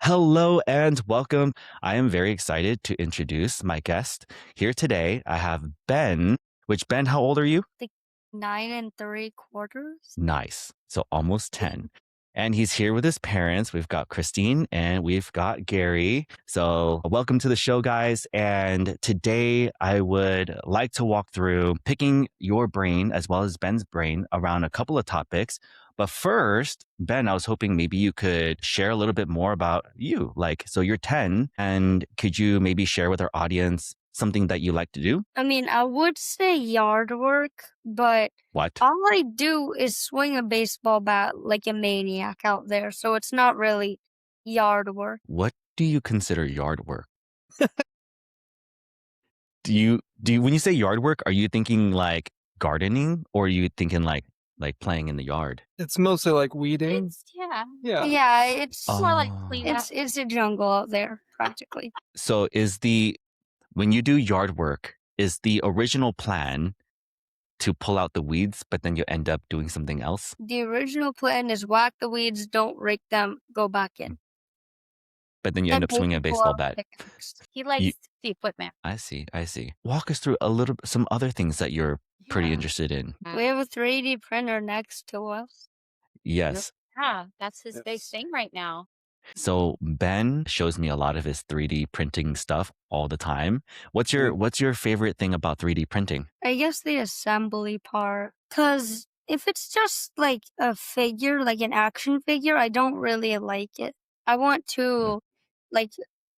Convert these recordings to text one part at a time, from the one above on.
Hello and welcome. I am very excited to introduce my guest. Here today, I have Ben, which Ben, how old are you? Like 9 3/4. Nice. So almost 10. And he's here with his parents. We've got Christine and we've got Gary. So welcome to the show, guys. And today I would like to walk through picking your brain as well as Ben's brain around a couple of topics. But first, Ben, I was hoping maybe you could share a little bit more about you. So you're 10, and could you maybe share with our audience something that you like to do? I mean, I would say yard work, but What? all I do is swing a baseball bat like a maniac out there. So it's not really yard work. What do you consider yard work? Do you when you say yard work, are you thinking like gardening or are you thinking like playing in the yard? It's mostly like weeding. Yeah, Yeah. Yeah, it's more like Oh. clean up. it's a jungle out there practically. So when you do yard work, is the original plan to pull out the weeds, but then you end up doing something else? The original plan is whack the weeds, don't rake them, go back in. But then you end And up swinging a maybe pull baseball out bat. the pickaxe. He likes the equipment. I see. Walk us through some other things that you're pretty Yeah. interested in. We have a 3D printer next to us. Yes. Yeah, that's his big Yes. thing right now. So Ben shows me a lot of his 3D printing stuff all the time. What's your favorite thing about 3D printing? I guess the assembly part. Because if it's just like a figure, like an action figure, I don't really like it. I want to like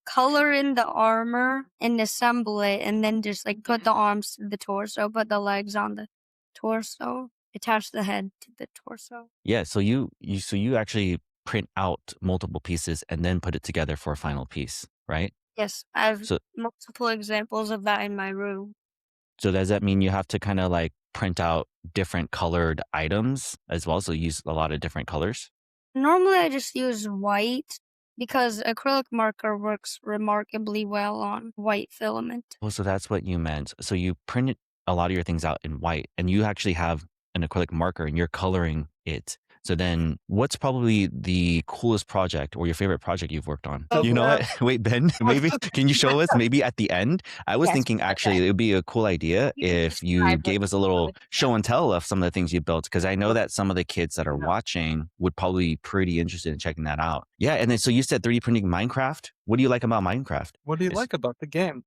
color in the armor and assemble it and then just like put the arms to the torso, put the legs on the torso, attach the head to the torso. Yeah, so you actually print out multiple pieces and then put it together for a final piece, right? Yes, I have So multiple examples of that in my room. so does that mean you have to kind of like print out different colored items as well? So you use a lot of different colors? Normally I just use white because acrylic marker works remarkably well on white filament. Oh, so that's what you meant. So you printed a lot of your things out in white and you actually have an acrylic marker and you're coloring it. So then what's probably the coolest project or your favorite project you've worked on? Oh, You know wow. what? Wait, Ben, maybe can you show us maybe at the end? I was Yes, thinking actually it would be a cool idea You can if you describe what gave us a you little would- show and tell of some of the things you built because I know that some of the kids that are watching would probably be pretty interested in checking that out. Yeah, and then so you said 3D printing Minecraft. What do you like about Minecraft? What do you Yes. like about the game?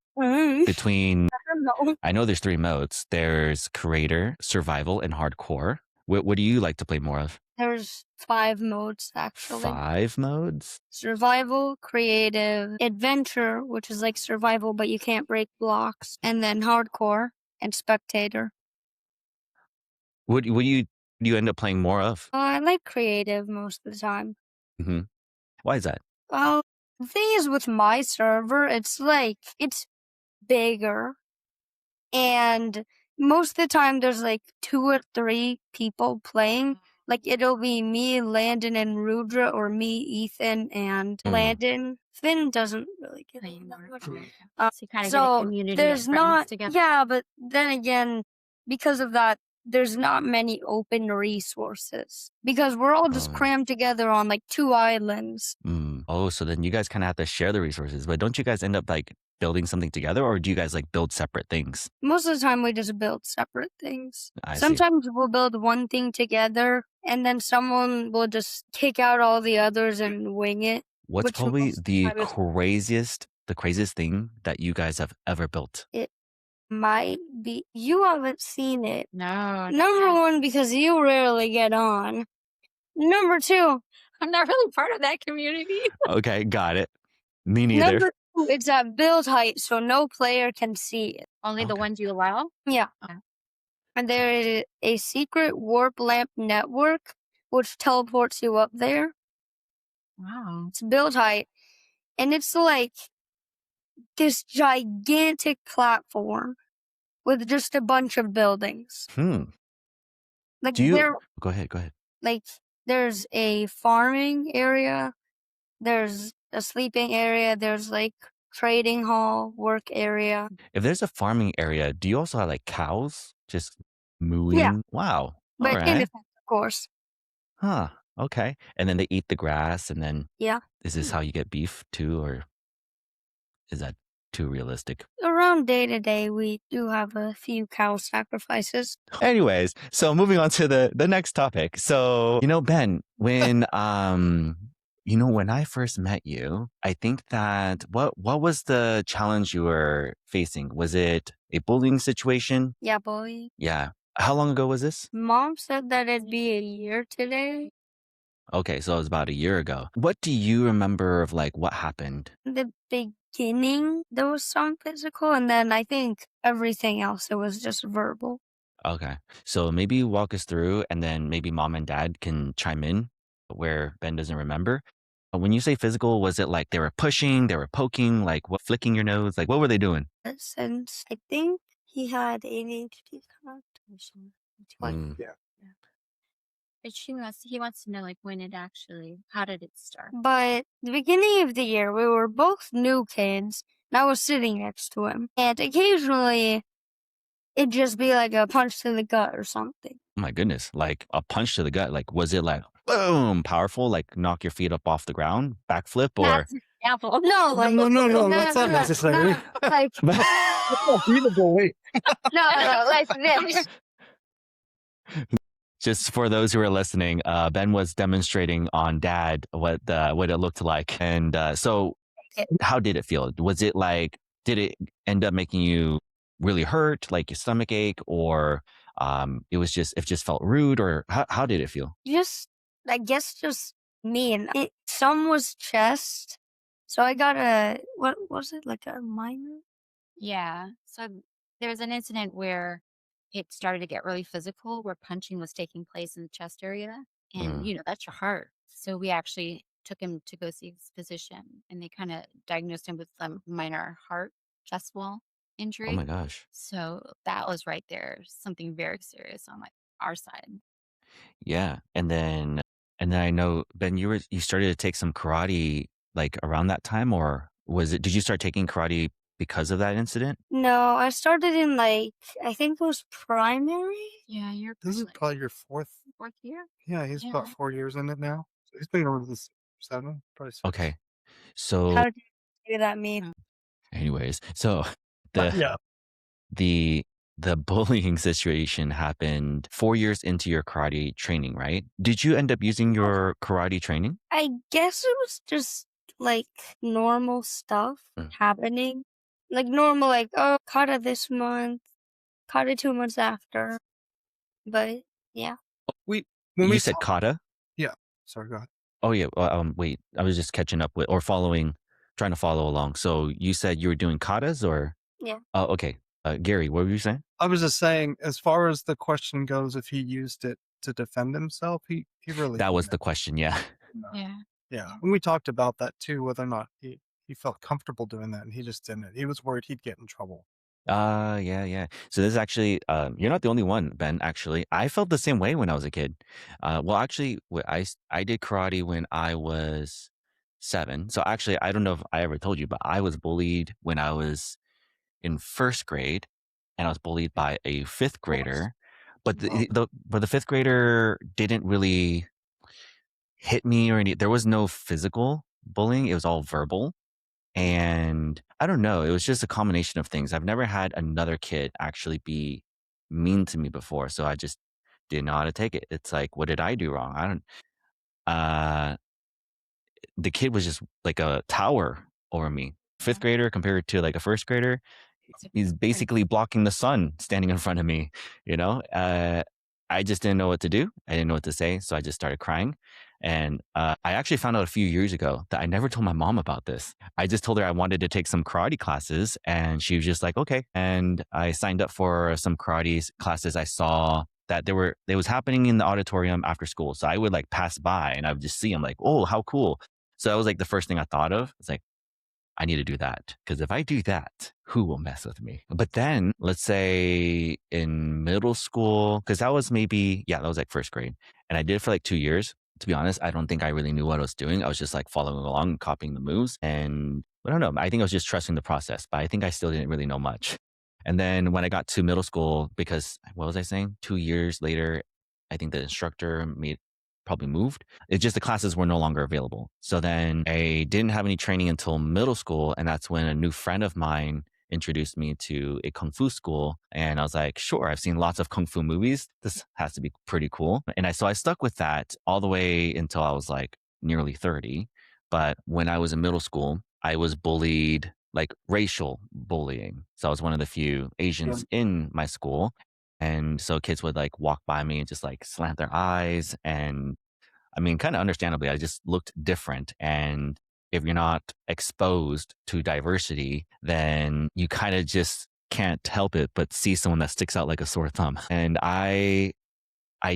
Between I don't know. I know there's 3 modes. There's creator, survival, and hardcore. What do you like to play more of? There's 5 modes actually. 5 modes? Survival, creative, adventure, which is like survival but you can't break blocks, and then hardcore and spectator. What do you end up playing more of? I like creative most of the time. hmm Why is that? Well, the thing is with my server, it's bigger. And most of the time there's like 2 or 3 people playing. Like it'll be me, Landon, and Rudra, or me, Ethan, and Mm. Landon. Finn doesn't really get Play in that more. much. So you kind of get a So community of there's friends not, together. yeah, but then again, because of that, there's not many open resources because we're all just Oh. crammed together on like 2 islands. Oh, so then you guys kind of have to share the resources, but don't you guys end up like building something together or do you guys like build separate things? Most of the time, we just build separate things. I see. Sometimes we'll build one thing together, and then someone will just kick out all the others and wing it. What's which probably most of the time is- craziest thing that you guys have ever built? Might be you haven't seen it. No, Number 1, because you rarely get on. Number 2, I'm not really part of that community. Okay, got it. Me neither. number 2, it's at build height, so no player can see it. Only the Okay. ones you allow. Yeah. Okay. And there is a secret warp lamp network which teleports you up there. Wow. It's build height, and it's like this gigantic platform with just a bunch of buildings. Like Do you there, Go ahead. like there's a farming area, there's a sleeping area, there's like trading hall, work area. If there's a farming area, do you also have like cows just mooing? Wow. But All in right. defense, of course. Huh. Okay. And then they eat the grass, and then Yeah. is this how you get beef too, or is that too realistic? Around day to day, we do have a few cow sacrifices. Anyways, so moving on to the next topic. So, Ben, when when I first met you, I think that what was the challenge you were facing? Was it a bullying situation? Yeah, boy. Yeah. How long ago was this? Mom said that it'd be a year today. Okay, so it was about a year ago. What do you remember of like what happened? In the beginning, there was some physical, and then I think everything else, it was just verbal. Okay. So maybe walk us through, and then maybe mom and dad can chime in where Ben doesn't remember. When you say physical, was it like they were pushing, they were poking, like what, flicking your nose? Like what were they doing? Since I think he had ADHD connotation. Mm. Yeah. But he wants to know like how did it start? But the beginning of the year, we were both new kids, and I was sitting next to him. And occasionally, it'd just be like a punch to the gut or something. Oh my goodness. Like a punch to the gut. Like was it like boom, powerful, like knock your feet up off the ground, backflip, or That's an example. No, like No, that's not necessary. like Be the bully. no, like this. just for those who are listening, Ben was demonstrating on dad what it looked like. And so how did it feel? Was it like, did it end up making you really hurt, like your stomach ache, or it just felt rude, or how did it feel? I guess just mean. Some was chest, so I got what was it, like a minor? Yeah. So there was an incident where it started to get really physical, where punching was taking place in the chest area. And, Mm. that's your heart. So we actually took him to go see his physician, and they kind of diagnosed him with some minor heart chest wall Oh injury. my gosh. So that was right there, something very serious on like our side. Yeah. And then I know, Ben, you started to take some karate like around that time, or did you start taking karate because of that incident? No, I started in I think it was primary. Yeah, you're This is like probably your fourth year. Yeah, he's about Yeah. 4 years in it now. So he's been over this 7, probably 6. Okay. So How did you do that mean? anyways, so the Yeah. the the bullying situation happened 4 years into your karate training, right? Did you end up using your karate training? I guess it was just like normal stuff Mm. happening. Like normal, like, oh, kata this month, kata 2 months after. But yeah. When You we said talk- kata? Yeah. Sorry, go ahead. Oh yeah. Wait, I was just catching up with or trying to follow along. So you said you were doing katas, or? Yeah. Oh, okay. Gary, what were you saying? I was just saying, as far as the question goes, if he used it to defend himself, he really That was didn't. the question. Yeah. No. Yeah. Yeah. And we talked about that too, whether or not he felt comfortable doing that, and he just didn't. He was worried he'd get in trouble. Yeah. So this is actually, you're not the only one, Ben. Actually, I felt the same way when I was a kid. Well, actually, I did karate when I was 7. So actually, I don't know if I ever told you, but I was bullied when I was in first grade, and I was bullied by a 5th grader. But the 5th grader didn't really hit me or there was no physical bullying. It was all verbal. And I don't know, it was just a combination of things. I've never had another kid actually be mean to me before, so I just didn't know how to take it. It's like, what did I do wrong? Uh, the kid was just like a tower over me. 5th grader compared to like a 1st grader, he's basically blocking the sun standing in front of me, you know? I just didn't know what to do. I didn't know what to say, so I just started crying. And I actually found out a few years ago that I never told my mom about this. I just told her I wanted to take some karate classes, and she was just like, okay. And I signed up for some karate classes. I saw that it was happening in the auditorium after school. So I would like pass by and I would just see them like, oh, how cool. So that was like the first thing I thought of. It's like, I need to do that, because if I do that, who will mess with me? But then let's say in middle school, because that was that was like 1st grade. And I did it for like 2 years. To be honest, I don't think I really knew what I was doing. I was just like following along, copying the moves. And I don't know, I think I was just trusting the process, but I think I still didn't really know much. And then when I got to middle school, because what was I saying? 2 years later, I think the instructor made probably moved. It's just the classes were no longer available. So then I didn't have any training until middle school. And that's when a new friend of mine introduced me to a kung fu school. And I was like, sure, I've seen lots of kung fu movies. This has to be pretty cool. And so I stuck with that all the way until I was like nearly 30. But when I was in middle school, I was bullied, like racial bullying. So I was one of the few Asians in my school. And so kids would like walk by me and just like slant their eyes. And I mean, kind of understandably, I just looked different. And if you're not exposed to diversity, then you kind of just can't help it but see someone that sticks out like a sore thumb. And I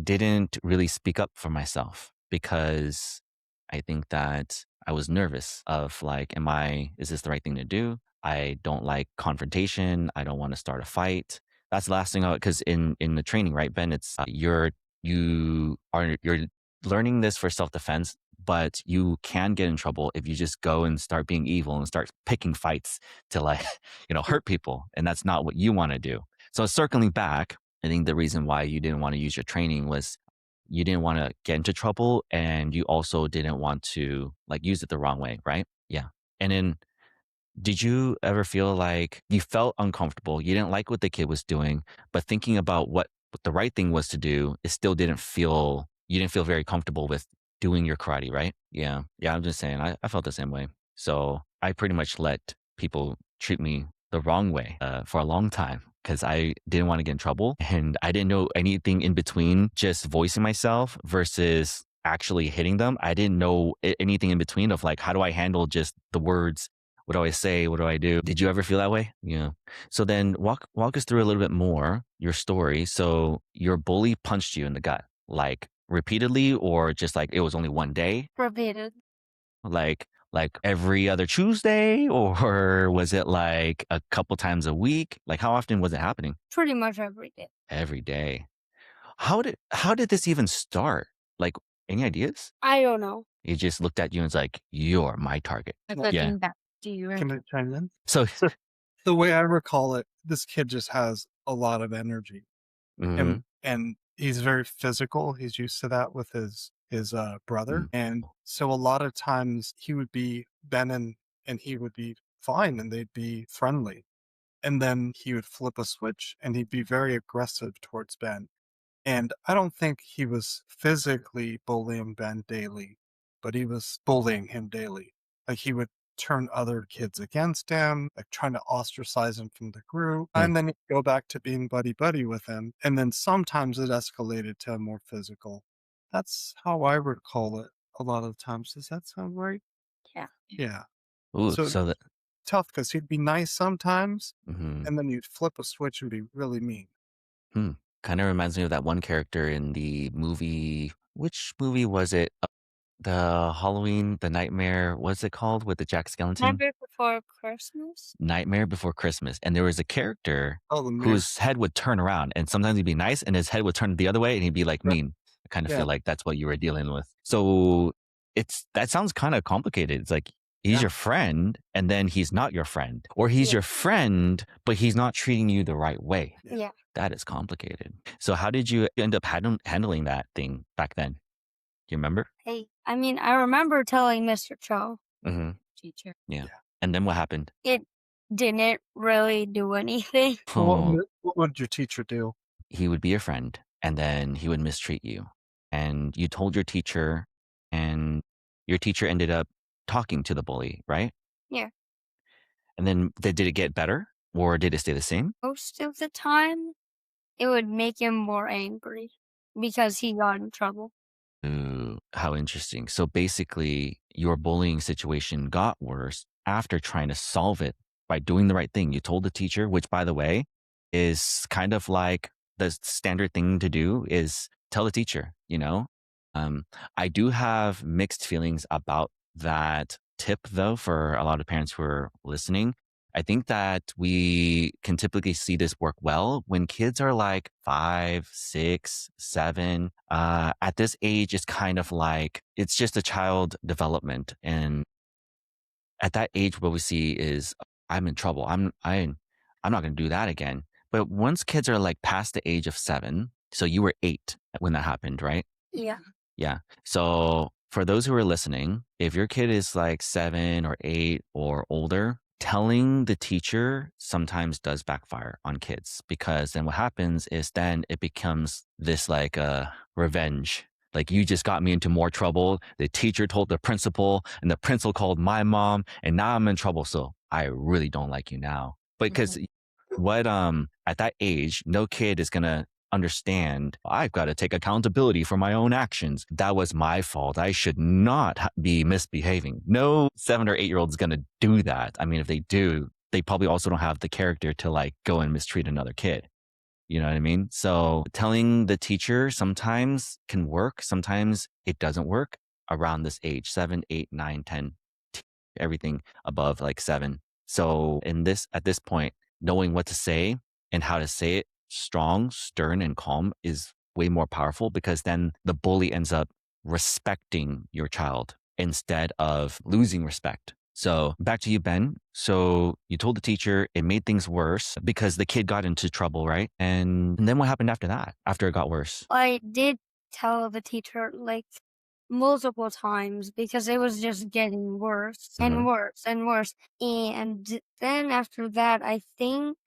didn't really speak up for myself because I think that I was nervous of like, is this the right thing to do? I don't like confrontation. I don't want to start a fight. That's the last thing because in the training, right, Ben, it's you're learning this for self-defense, but you can get in trouble if you just go and start being evil and start picking fights to like, hurt people. And that's not what you want to do. So circling back, I think the reason why you didn't want to use your training was you didn't want to get into trouble and you also didn't want to like use it the wrong way, right? Yeah. And then did you ever feel like you felt uncomfortable? You didn't like what the kid was doing, but thinking about what the right thing was to do, it still you didn't feel very comfortable with doing your karate, right? Yeah. Yeah. I'm just saying, I felt the same way. So I pretty much let people treat me the wrong way for a long time because I didn't want to get in trouble and I didn't know anything in between just voicing myself versus actually hitting them. I didn't know anything in between of like, how do I handle just the words? What do I say? What do I do? Did you ever feel that way? Yeah. So then walk us through a little bit more your story. So your bully punched you in the gut, like repeatedly, or just like it was only one day? Repeated. Like every other Tuesday, or was it like a couple times a week? Like how often was it happening? Pretty much every day. Every day. How did this even start? Like any ideas? I don't know. He just looked at you and was like, "You're my target." Like Yeah. looking back, do you Can I chime in? So The way I recall it, this kid just has a lot of energy, mhm. and he's very physical. He's used to that with his brother, Mm. and so a lot of times he would be Ben and he would be fine, and they'd be friendly, and then he would flip a switch, and he'd be very aggressive towards Ben. And I don't think he was physically bullying Ben daily, but he was bullying him daily. Like he would turn other kids against him, like trying to ostracize him from the group. And then he'd go back to being buddy buddy with him. And then sometimes it escalated to more physical. That's how I recall it a lot of times. Does that sound right? Yeah. Yeah. Ooh, So so that tough because he'd be nice sometimes, mhm. and then you'd flip a switch and be really mean. Kind of reminds me of that one character in the movie. Which movie was it? The Halloween, the Nightmare, what's it called with the Jack Skellington? Nightmare Before Christmas. Nightmare Before Christmas. And there was a character Oh, the mirror. whose head would turn around and sometimes he'd be nice and his head would turn the other way and he'd be like mean. I kind of Yeah. feel like that's what you were dealing with. So that sounds kind of complicated. It's like he's Yeah. your friend and then he's not your friend, or he's Yeah. your friend, but he's not treating you the right way. Yeah. That is complicated. So how did you end up handling that thing back then? Do you remember? I mean, I remember telling Mr. Cho. Mm-hmm. teacher? Yeah. And then what happened? It didn't really do anything. Oh, What would your teacher do? he would be your friend and then he would mistreat you. And you told your teacher and your teacher ended up talking to the bully, right? Yeah. And then did it get better or did it stay the same? Most of the time, it would make him more angry because he got in trouble. Ooh, how interesting. So basically, your bullying situation got worse after trying to solve it by doing the right thing. You told the teacher, which, by the way, is kind of like the standard thing to do is tell the teacher, I do have mixed feelings about that tip, though, for a lot of parents who are listening. I think that we can typically see this work well when kids are like 5, 6, 7. At this age, it's kind of like it's just a child development, and at that age, what we see is I'm in trouble. I'm not going to do that again. But once kids are like past the age of 7, so you were 8 when that happened, right? Yeah. Yeah. So for those who are listening, if your kid is like 7 or 8 or older, telling the teacher sometimes does backfire on kids because then what happens is then it becomes this like revenge. Like you just got me into more trouble. The teacher told the principal and the principal called my mom and now I'm in trouble. So I really don't like you now. Because what at that age, no kid is gonna understand I've got to take accountability for my own actions. That was my fault. I should not be misbehaving. No 7 or 8 year old is going to do that. I mean, if they do, they probably also don't have the character to like go and mistreat another kid. You know what I mean? So telling the teacher sometimes can work. Sometimes it doesn't work around this age, 7, 8, 9, 10, everything above like 7. So at this point, knowing what to say and how to say it strong, stern, and calm is way more powerful because then the bully ends up respecting your child instead of losing respect. So back to you, Ben. So you told the teacher it made things worse because the kid got into trouble, right? And then what happened after that, after it got worse? I did tell the teacher like multiple times because it was just getting worse and worse and worse. And then after that, I think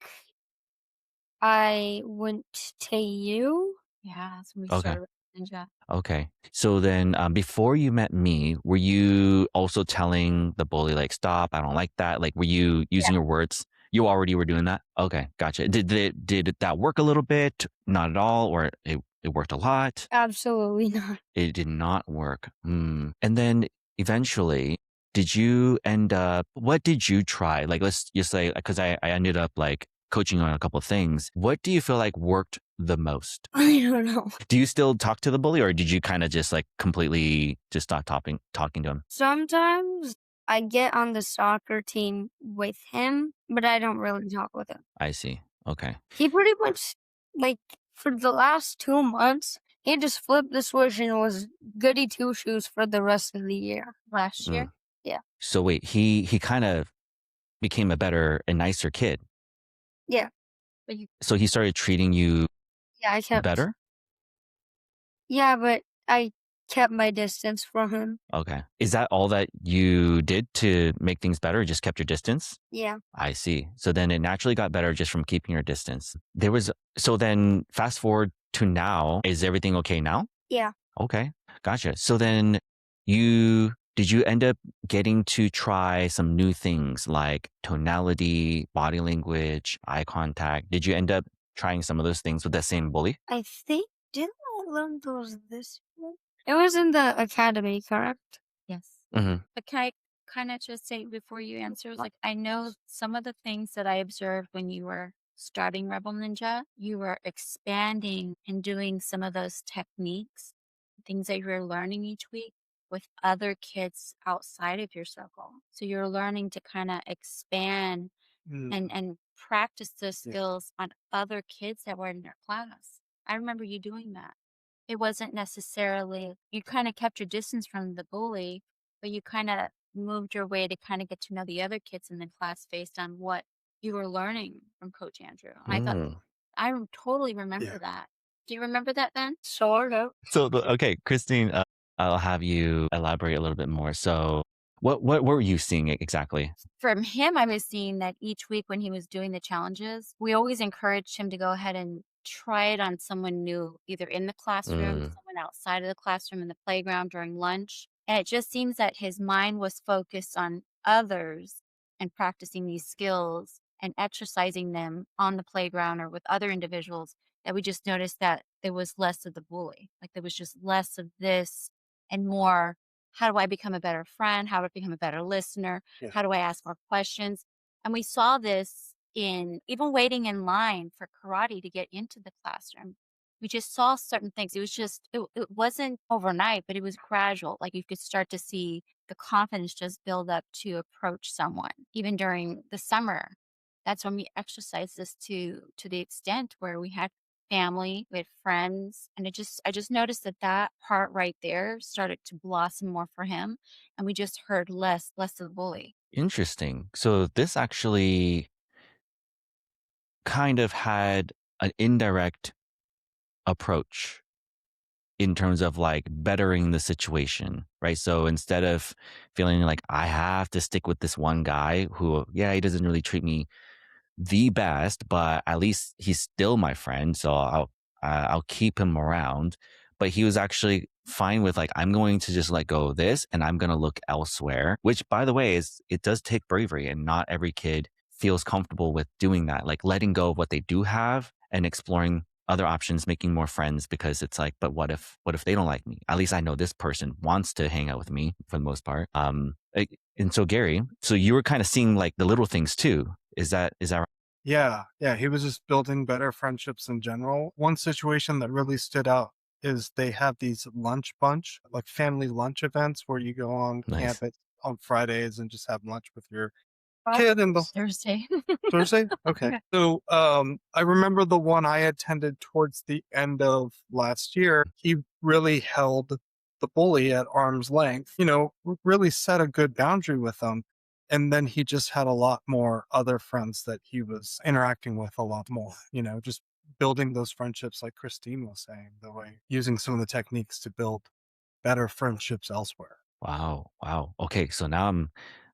I went to you. Yeah, that's when we Okay. started with Ninja. Okay. So then before you met me, were you also telling the bully, like, stop, I don't like that? Like, were you Yeah, using your words? You already were doing that? Okay. Gotcha. Did that work a little bit? Not at all? Or it worked a lot? absolutely not. It did not work. And then eventually, did you end up, what did you try? Like, let's just say, because I ended up like coaching on a couple of things. What do you feel like worked the most? I don't know. Do you still talk to the bully or did you kind of just like completely just stop talking to him? Sometimes I get on the soccer team with him, but I don't really talk with him. I see. Okay. He pretty much, like, for the last 2 months, he just flipped the switch and was goody two shoes for the rest of the year. Last year. Mm. Yeah. So wait, he kind of became a better and nicer kid. Yeah. But you So he started treating you Yeah, I kept. better? Yeah, but I kept my distance from him. Okay. Is that all that you did to make things better? Just kept your distance? Yeah. I see. So then it naturally got better just from keeping your distance. So then fast forward to now, is everything okay now? Yeah. Okay. Gotcha. So then did you end up getting to try some new things like tonality, body language, eye contact? Did you end up trying some of those things with that same bully? I think, didn't I learn those this year? It was in the academy, correct? yes. Mm-hmm. But can I kind of just say before you answer, like I know some of the things that I observed when you were starting Rebel Ninja, you were expanding and doing some of those techniques, things that you were learning each week with other kids outside of your circle. So you're learning to kind of expand Mm, and practice those yeah. skills on other kids that were in your class. I remember you doing that. It wasn't necessarily you kinda kept your distance from the bully, but you kinda moved your way to kinda get to know the other kids in the class based on what you were learning from Coach Andrew. I thought Mm. totally Yeah. remember that. Do you remember that then? Sort of. So, okay, Christine, I'll have you elaborate a little bit more. So, what were you seeing exactly? From him, I was seeing that each week when he was doing the challenges, we always encouraged him to go ahead and try it on someone new, either in the classroom, Mm. someone outside of the classroom, in the playground during lunch. And it just seems that his mind was focused on others and practicing these skills and exercising them on the playground or with other individuals that we just noticed that there was less of the bully. Like there was just less of this and more how do I become a better friend? How do I become a better listener? Yeah. How do I ask more questions? And we saw this in even waiting in line for karate to get into the classroom. We just saw certain things. It wasn't overnight, but it was gradual. Like you could start to see the confidence just build up to approach someone. Even during the summer, that's when we exercised this to the extent where we had family, we had friends, and I just noticed that that part right there started to blossom more for him, and we just heard less of the bully. Interesting. So, this actually kind of had an indirect approach in terms of like bettering the situation, right? So instead of feeling like I have to stick with this one guy who, yeah, he doesn't really treat me the best, but at least he's still my friend, so I'll keep him around. But he was actually fine with like, I'm going to just let go of this and I'm going to look elsewhere. Which, by the way, is it does take bravery, and not every kid feels comfortable with doing that, like letting go of what they do have and exploring other options, making more friends. Because it's like, but what if they don't like me? At least I know this person wants to hang out with me for the most part. And so Gary, so you were kind of seeing like the little things too. Is that right? Yeah, he was just building better friendships in general. One situation that really stood out is they have these lunch bunch, like family lunch events where you go on Nice. campus on Fridays and just have lunch with your What? kid and the Thursday. Thursday? Okay. Okay. So, I remember the one I attended towards the end of last year. He really held the bully at arm's length, really set a good boundary with them. And then he just had a lot more other friends that he was interacting with a lot more, just building those friendships like Christine was saying, the way using some of the techniques to build better friendships elsewhere. Wow. Wow. Okay. So now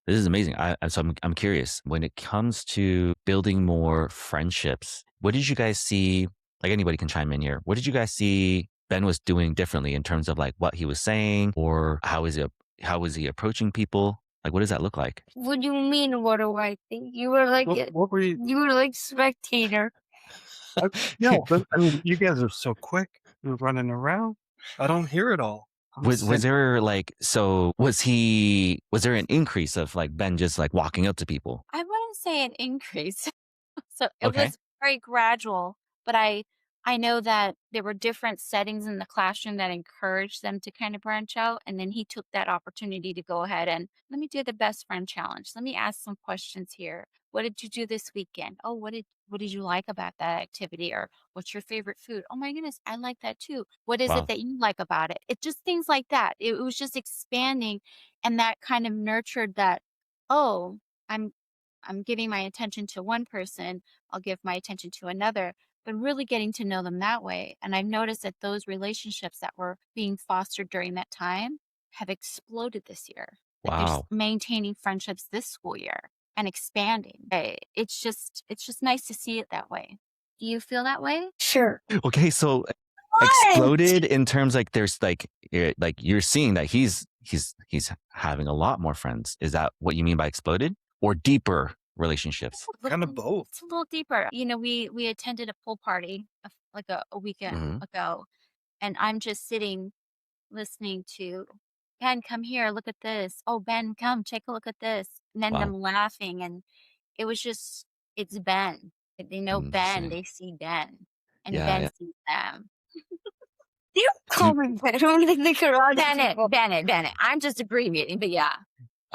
this is amazing. I'm curious when it comes to building more friendships. What did you guys see? Like anybody can chime in here. What did you guys see Ben was doing differently in terms of like what he was saying, or how was he approaching people? Like, what does that look like? What do you mean? What do I think? You were like What were you? you were like spectator. No, but I mean, you guys are so quick. You're running around. I don't hear it all. I'm Was sitting. there like, so was there an increase of like Ben just like walking up to people? I wouldn't say an increase. So it Okay. was very gradual, but I know that there were different settings in the classroom that encouraged them to kind of branch out, and then he took that opportunity to go ahead and let me do the best friend challenge. Let me ask some questions here. What did you do this weekend? Oh, what did you like about that activity? Or what's your favorite food? Oh my goodness, I like that too. What is it Wow. that you like about it? It just things like that. It was just expanding, and that kind of nurtured that, oh, I'm I'm giving my attention to one person, I'll give my attention to another, but really getting to know them that way. And I've noticed that those relationships that were being fostered during that time have exploded this year. Like they're Wow. maintaining friendships this school year and expanding. It's just nice to see it that way. Do you feel that way? Sure. Okay. So What? exploded in terms like there's like you're seeing that he's having a lot more friends. Is that what you mean by exploded, or deeper relationships? Kind of both. It's a little deeper. We attended a pool party like a weekend Hmm. ago, and I'm just sitting listening to Ben, come here, look at this. Oh, Ben, come, take a look at this. And then Wow. them laughing, and it was just, it's Ben. They know Ben, Interesting. they see Ben, and Yeah. Ben Yeah. sees them. You Do call me better than the karate Bennett, people. Bennett, Bennett. I'm just abbreviating, but yeah.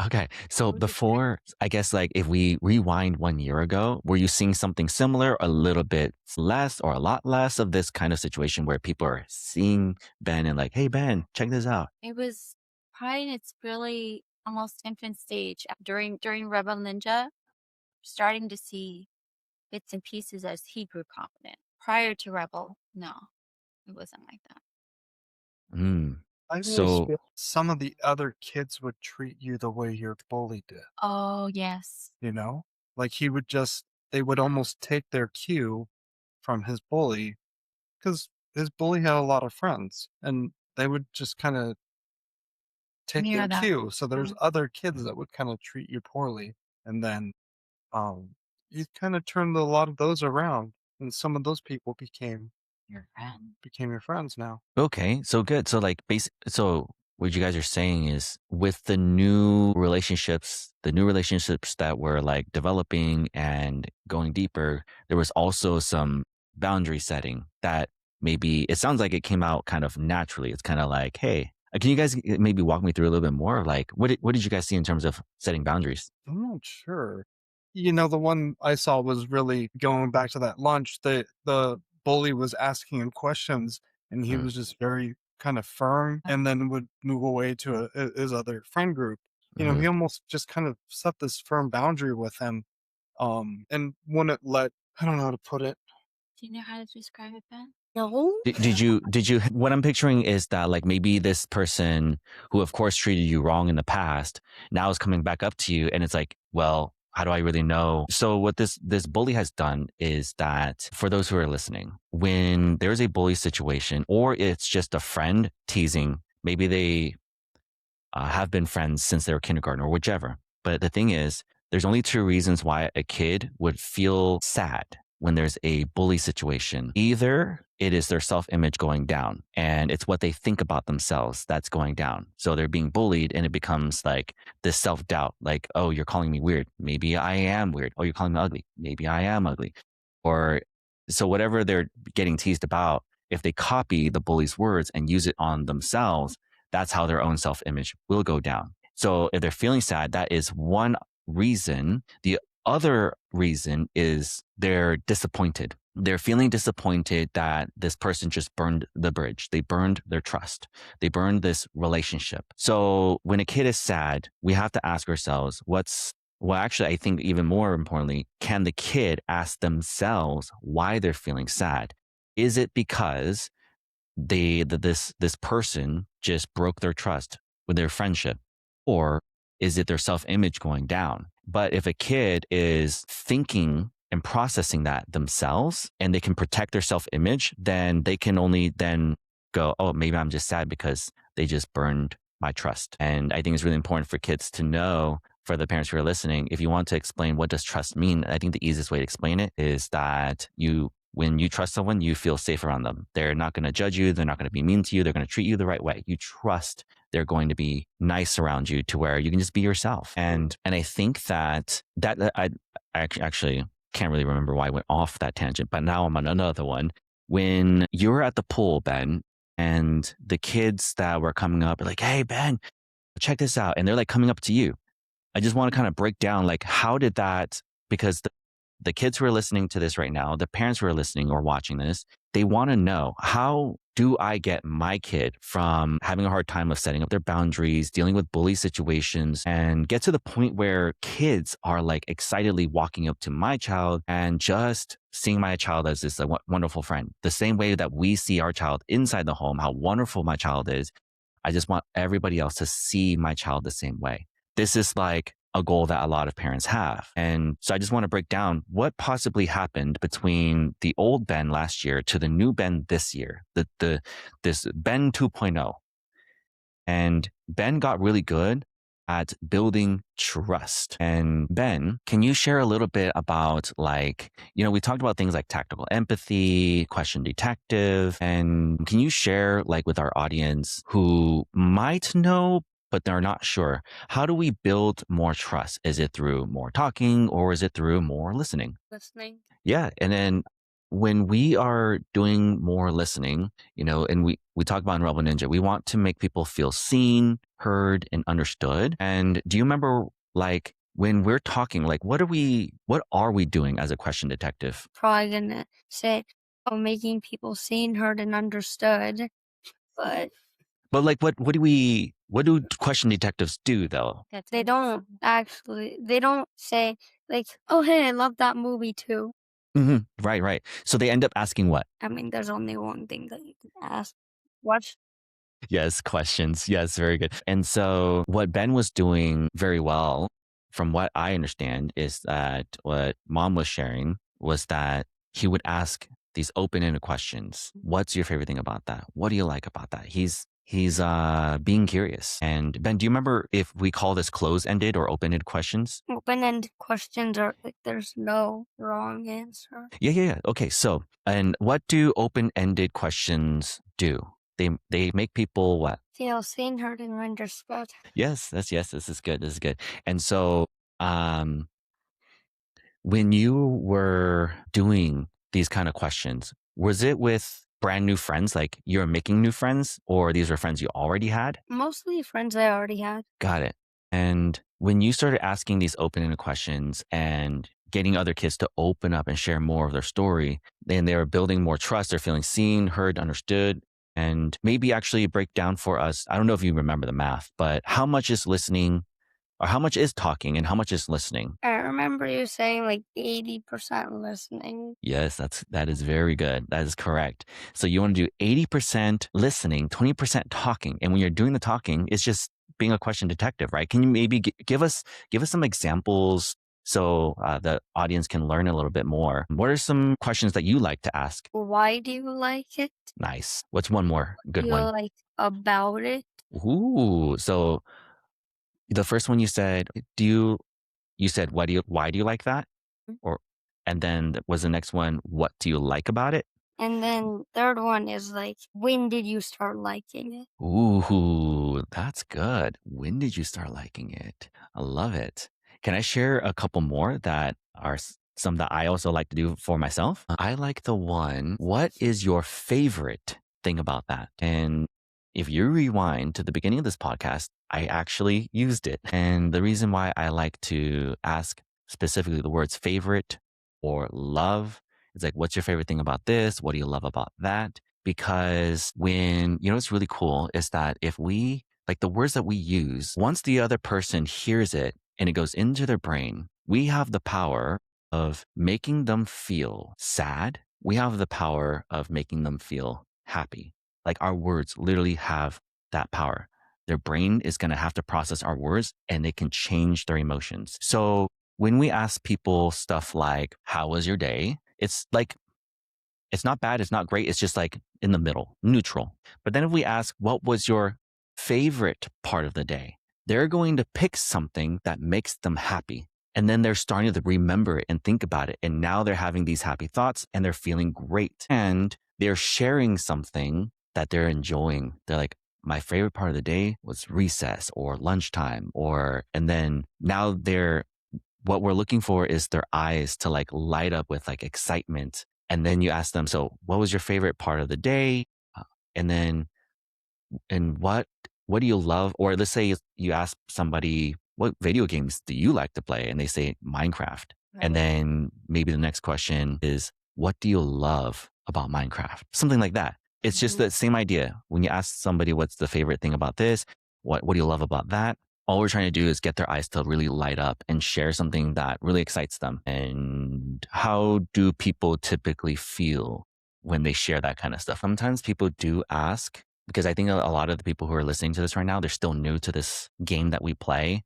Okay. So What was it saying? before, I guess, like if we rewind 1 year ago, were you seeing something similar, a little bit less or a lot less of this kind of situation where people are seeing Ben and like, hey, Ben, check this out? It was probably in its really almost infant stage during Rebel Ninja, starting to see bits and pieces as he grew confident. Prior to Rebel, no, it wasn't like that. Mm. I always So, feel some of the other kids would treat you the way your bully did, Oh yes. you know? Like they would almost take their cue from his bully because his bully had a lot of friends and they would just kind of take Mirror their that. cue. So there's Mhm. other kids that would kind of treat you poorly. And then um, you kind of turned a lot of those around. And some of those people Your friend. became your friends now. okay. So good. So, like, so what you guys are saying is with the new relationships that were like developing and going deeper, there was also some boundary setting that maybe it sounds like it came out kind of naturally. It's kind of like, hey, can you guys maybe walk me through a little bit more? Like, what did you guys see in terms of setting boundaries? I'm not sure. The one I saw was really going back to that lunch. The bully was asking him questions, and he Mm, was just very kind of firm, and then would move away to his other friend group. He mhm. almost just kind of set this firm boundary with him, and wouldn't let. I don't know how to put it. Do you know how to describe it, Ben? No. Did you what I'm picturing is that like maybe this person who of course treated you wrong in the past now is coming back up to you and it's like, well, how do I really know? So what this bully has done is that for those who are listening, when there's a bully situation or it's just a friend teasing, maybe they have been friends since they were kindergarten or whichever. But the thing is, there's only two reasons why a kid would feel sad when there's a bully situation. Either it is their self image going down and it's what they think about themselves that's going down. So they're being bullied and it becomes like this self doubt, like, oh, you're calling me weird. Maybe I am weird. Oh, you're calling me ugly. Maybe I am ugly. Or so whatever they're getting teased about, if they copy the bully's words and use it on themselves, that's how their own self image will go down. So if they're feeling sad, that is one reason. The other reason is they're disappointed. They're feeling disappointed that this person just burned the bridge. They burned their trust. They burned this relationship. So when a kid is sad, we have to ask ourselves, well, actually, I think even more importantly, can the kid ask themselves why they're feeling sad? Is it because this person just broke their trust with their friendship, or is it their self-image going down? But if a kid is thinking and processing that themselves and they can protect their self-image, then they can only then go, oh, maybe I'm just sad because they just burned my trust. And I think it's really important for kids to know, for the parents who are listening, if you want to explain what does trust mean, I think the easiest way to explain it is that when you trust someone, you feel safe around them. They're not going to judge you. They're not going to be mean to you. They're going to treat you the right way. You trust they're going to be nice around you to where you can just be yourself. And I think that I actually can't really remember why I went off that tangent, but now I'm on another one. When you were at the pool, Ben, and the kids that were coming up are like, hey, Ben, check this out. And they're like coming up to you. I just want to kind of break down, like, how did that, because the kids who are listening to this right now, the parents who are listening or watching this, they want to know, how do I get my kid from having a hard time of setting up their boundaries, dealing with bully situations, and get to the point where kids are like excitedly walking up to my child and just seeing my child as this wonderful friend. The same way that we see our child inside the home, how wonderful my child is. I just want everybody else to see my child the same way. This is like a goal that a lot of parents have. And so I just want to break down what possibly happened between the old Ben last year to the new Ben this year, this Ben 2.0. And Ben got really good at building trust. And Ben, can you share a little bit about, like, we talked about things like tactical empathy, question detective, and can you share, like, with our audience who might know but they're not sure, how do we build more trust? Is it through more talking or is it through more listening? Listening. Yeah. And then when we are doing more listening, and we talk about in Rebel Ninja, we want to make people feel seen, heard, and understood. And do you remember, like, when we're talking, like, what are we doing as a question detective? Probably gonna say, oh, making people seen, heard, and understood. But like, what do question detectives do though? they don't say like, oh, hey, I love that movie too. Mm-hmm. Right. So they end up asking what? I mean, there's only one thing that you can ask. What? Yes, questions. Yes, very good. And so what Ben was doing very well, from what I understand, is that what Mom was sharing was that he would ask these open-ended questions. What's your favorite thing about that? What do you like about that? He's being curious. And Ben, do you remember if we call this closed-ended or open-ended questions? Open-ended questions are like, there's no wrong answer. Yeah. Okay. So, and what do open-ended questions do? They make people what? Feel seen, heard, and understood. Yes. This is good. And so, when you were doing these kind of questions, was it with brand new friends, like you're making new friends, or these were friends you already had? Mostly friends I already had. Got it. And when you started asking these open-ended questions and getting other kids to open up and share more of their story, then they were building more trust. They're feeling seen, heard, understood, and maybe actually break down for us. I don't know if you remember the math, but how much is listening, or how much is talking and how much is listening? I remember you saying like 80% listening. Yes, that is very good. That is correct. So you want to do 80% listening, 20% talking. And when you're doing the talking, it's just being a question detective, right? Can you maybe give us some examples so the audience can learn a little bit more? What are some questions that you like to ask? Why do you like it? Nice. What's one more good Do you one? like about it? Ooh, so the first one you said, you said why do you like that? Or and then was the next one, what do you like about it? And then third one is like, when did you start liking it? Ooh, that's good. When did you start liking it? I love it. Can I share a couple more that are some that I also like to do for myself? I like the one, what is your favorite thing about that? And if you rewind to the beginning of this podcast, I actually used it. And the reason why I like to ask specifically the words favorite or love, it's like, what's your favorite thing about this? What do you love about that? Because when, what's really cool is that if we, like the words that we use, once the other person hears it and it goes into their brain, we have the power of making them feel sad. We have the power of making them feel happy. Like our words literally have that power. Their brain is going to have to process our words and they can change their emotions. So when we ask people stuff like, how was your day? It's like, it's not bad. It's not great. It's just like in the middle, neutral. But then if we ask, what was your favorite part of the day? They're going to pick something that makes them happy. And then they're starting to remember it and think about it. And now they're having these happy thoughts and they're feeling great. And they're sharing something that they're enjoying. They're like, my favorite part of the day was recess or lunchtime and then now what we're looking for is their eyes to like light up with like excitement. And then you ask them, so what was your favorite part of the day? And then, and what do you love? Or let's say you ask somebody, what video games do you like to play? And they say Minecraft. And then maybe the next question is, what do you love about Minecraft? Something like that. It's just the same idea. When you ask somebody, what's the favorite thing about this? What do you love about that? All we're trying to do is get their eyes to really light up and share something that really excites them. And how do people typically feel when they share that kind of stuff? Sometimes people do ask, because I think a lot of the people who are listening to this right now, they're still new to this game that we play,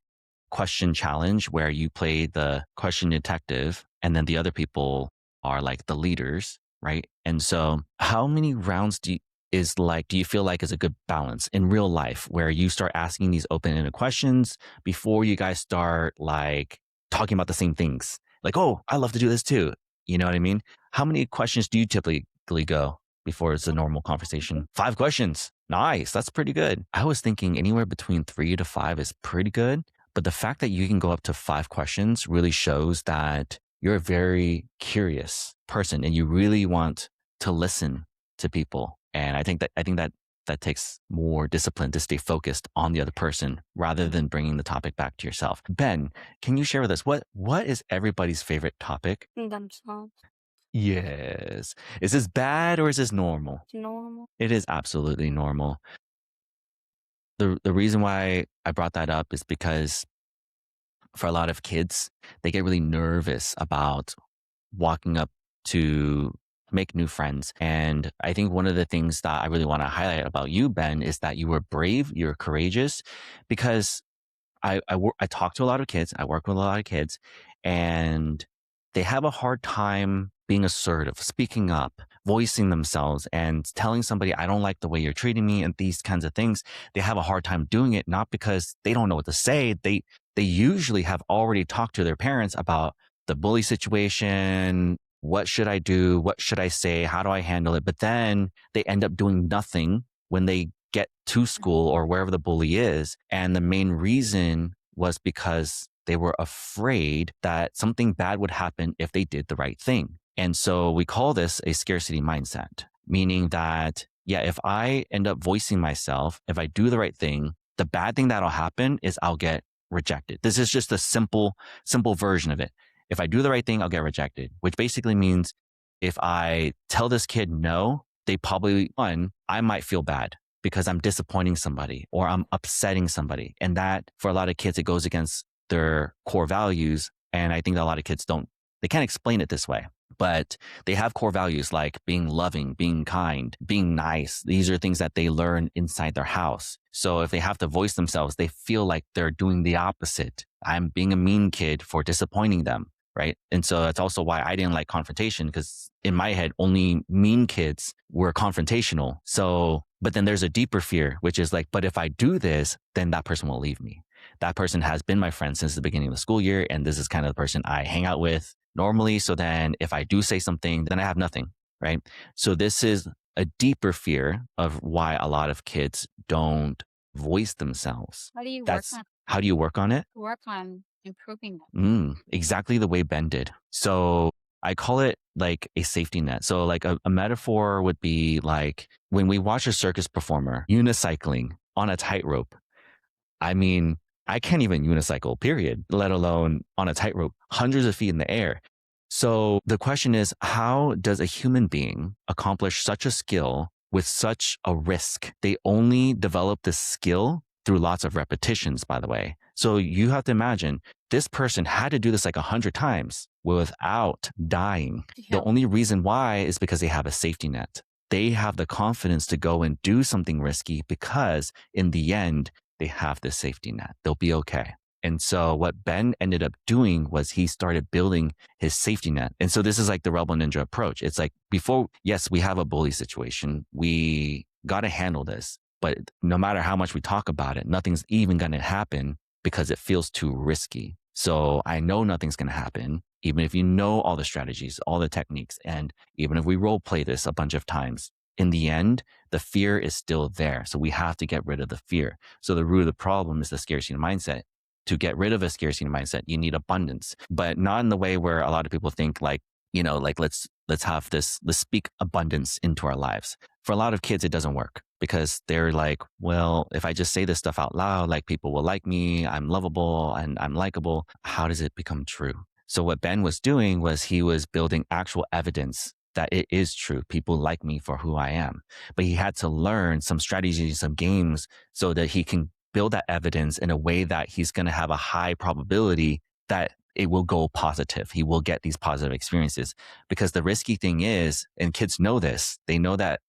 question challenge, where you play the question detective and then the other people are like the leaders, right? And so how many rounds do you feel like is a good balance in real life where you start asking these open-ended questions before you guys start like talking about the same things? Like, oh, I love to do this too. You know what I mean? How many questions do you typically go before it's a normal conversation? 5 questions. Nice. That's pretty good. I was thinking anywhere between 3 to 5 is pretty good. But the fact that you can go up to 5 questions really shows that you're a very curious person and you really want to listen to people. And I think that takes more discipline to stay focused on the other person rather than bringing the topic back to yourself. Ben, can you share with us what is everybody's favorite topic? Themselves. Yes. Is this bad or is this normal? It's normal. It is absolutely normal. The reason why I brought that up is because for a lot of kids, they get really nervous about walking up to make new friends. And I think one of the things that I really want to highlight about you, Ben, is that you were brave, you're courageous, because I talk to a lot of kids, I work with a lot of kids, and they have a hard time being assertive, speaking up, voicing themselves and telling somebody, I don't like the way you're treating me and these kinds of things. They have a hard time doing it, not because they don't know what to say. They usually have already talked to their parents about the bully situation. What should I do? What should I say? How do I handle it? But then they end up doing nothing when they get to school or wherever the bully is. And the main reason was because they were afraid that something bad would happen if they did the right thing. And so we call this a scarcity mindset, meaning that, yeah, if I end up voicing myself, if I do the right thing, the bad thing that'll happen is I'll get rejected. This is just a simple version of it. If I do the right thing, I'll get rejected, which basically means if I tell this kid no, I might feel bad because I'm disappointing somebody or I'm upsetting somebody. And that for a lot of kids, it goes against their core values And I think that a lot of kids they can't explain it this way, but they have core values like being loving, being kind, being nice. These are things that they learn inside their house. So if they have to voice themselves, they feel like they're doing the opposite. I'm being a mean kid for disappointing them. Right. And so that's also why I didn't like confrontation, because in my head, only mean kids were confrontational. So, but then there's a deeper fear, which is like, but if I do this, then that person will leave me. That person has been my friend since the beginning of the school year. And this is kind of the person I hang out with normally. So then if I do say something, then I have nothing. Right. So this is a deeper fear of why a lot of kids don't voice themselves. How do you How do you work on it? work on improving that? Exactly the way Ben did. So I call it like a safety net. So like a metaphor would be like when we watch a circus performer unicycling on a tightrope. I mean, I can't even unicycle, period, let alone on a tightrope, hundreds of feet in the air. So the question is, how does a human being accomplish such a skill with such a risk? They only develop this skill through lots of repetitions, by the way. So you have to imagine this person had to do this like 100 times without dying. The only reason why is because they have a safety net. They have the confidence to go and do something risky because in the end, they have this safety net. They'll be okay. And so what Ben ended up doing was he started building his safety net. And so this is like the Rebel Ninja approach. It's like before, yes, we have a bully situation. We got to handle this. But no matter how much we talk about it, nothing's even going to happen because it feels too risky. So I know nothing's going to happen, even if you know all the strategies, all the techniques. And even if we role play this a bunch of times, in the end, the fear is still there. So we have to get rid of the fear. So the root of the problem is the scarcity mindset. To get rid of a scarcity mindset, you need abundance, but not in the way where a lot of people think like, you know, like let's speak abundance into our lives. For a lot of kids, it doesn't work because they're like, well, if I just say this stuff out loud, like people will like me, I'm lovable and I'm likable. How does it become true? So what Ben was doing was he was building actual evidence that it is true. People like me for who I am, but he had to learn some strategies, some games so that he can build that evidence in a way that he's going to have a high probability that it will go positive. He will get these positive experiences because the risky thing is, and kids know this, they know that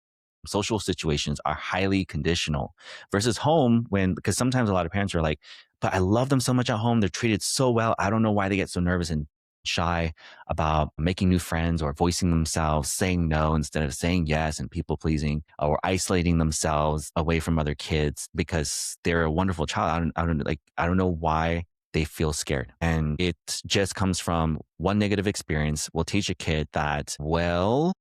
social situations are highly conditional versus home because sometimes a lot of parents are like, but I love them so much at home. They're treated so well. I don't know why they get so nervous and shy about making new friends or voicing themselves, saying no instead of saying yes, and people pleasing, or isolating themselves away from other kids because they're a wonderful child. I don't know why they feel scared. And it just comes from one negative experience will teach a kid that, well,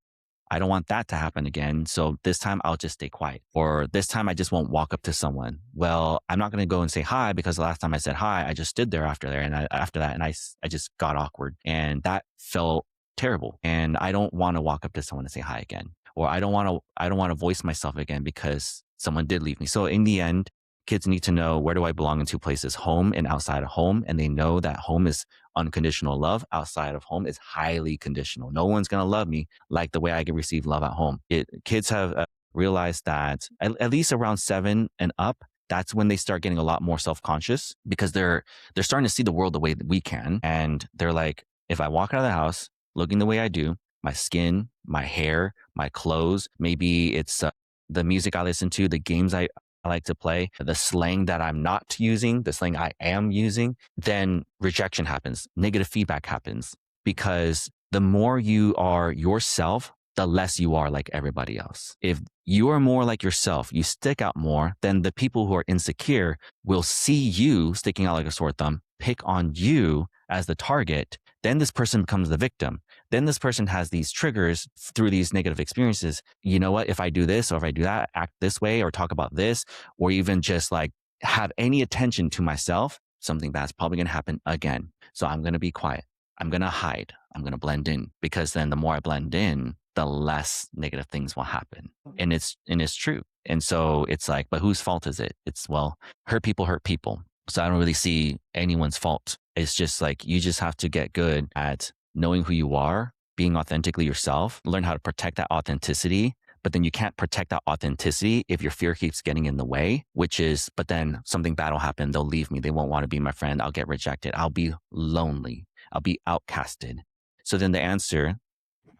I don't want that to happen again. So this time I'll just stay quiet. Or this time I just won't walk up to someone. Well, I'm not going to go and say hi because the last time I said hi, I just stood there after that. And I just got awkward and that felt terrible. And I don't want to walk up to someone and say hi again. Or I don't want to voice myself again because someone did leave me. So in the end, kids need to know, where do I belong in two places, home and outside of home. And they know that home is unconditional love. Outside of home is highly conditional. No one's going to love me like the way I can receive love at home. Kids have realized that at least around 7 and up, that's when they start getting a lot more self-conscious because they're starting to see the world the way that we can. And they're like, if I walk out of the house looking the way I do, my skin, my hair, my clothes, maybe it's the music I listen to, the games I like to play, the slang that I'm not using, the slang I am using, then rejection happens, negative feedback happens. Because the more you are yourself, the less you are like everybody else. If you are more like yourself, you stick out more, then the people who are insecure will see you sticking out like a sore thumb, pick on you as the target. Then this person becomes the victim. Then this person has these triggers through these negative experiences. You know what? If I do this or if I do that, act this way or talk about this, or even just like have any attention to myself, something bad's probably going to happen again. So I'm going to be quiet. I'm going to hide. I'm going to blend in because then the more I blend in, the less negative things will happen. And it's true. And so it's like, but whose fault is it? It's, well, hurt people hurt people. So I don't really see anyone's fault. It's just like, you just have to get good at knowing who you are, being authentically yourself, learn how to protect that authenticity. But then you can't protect that authenticity if your fear keeps getting in the way, but then something bad will happen. They'll leave me. They won't want to be my friend. I'll get rejected. I'll be lonely. I'll be outcasted. So then the answer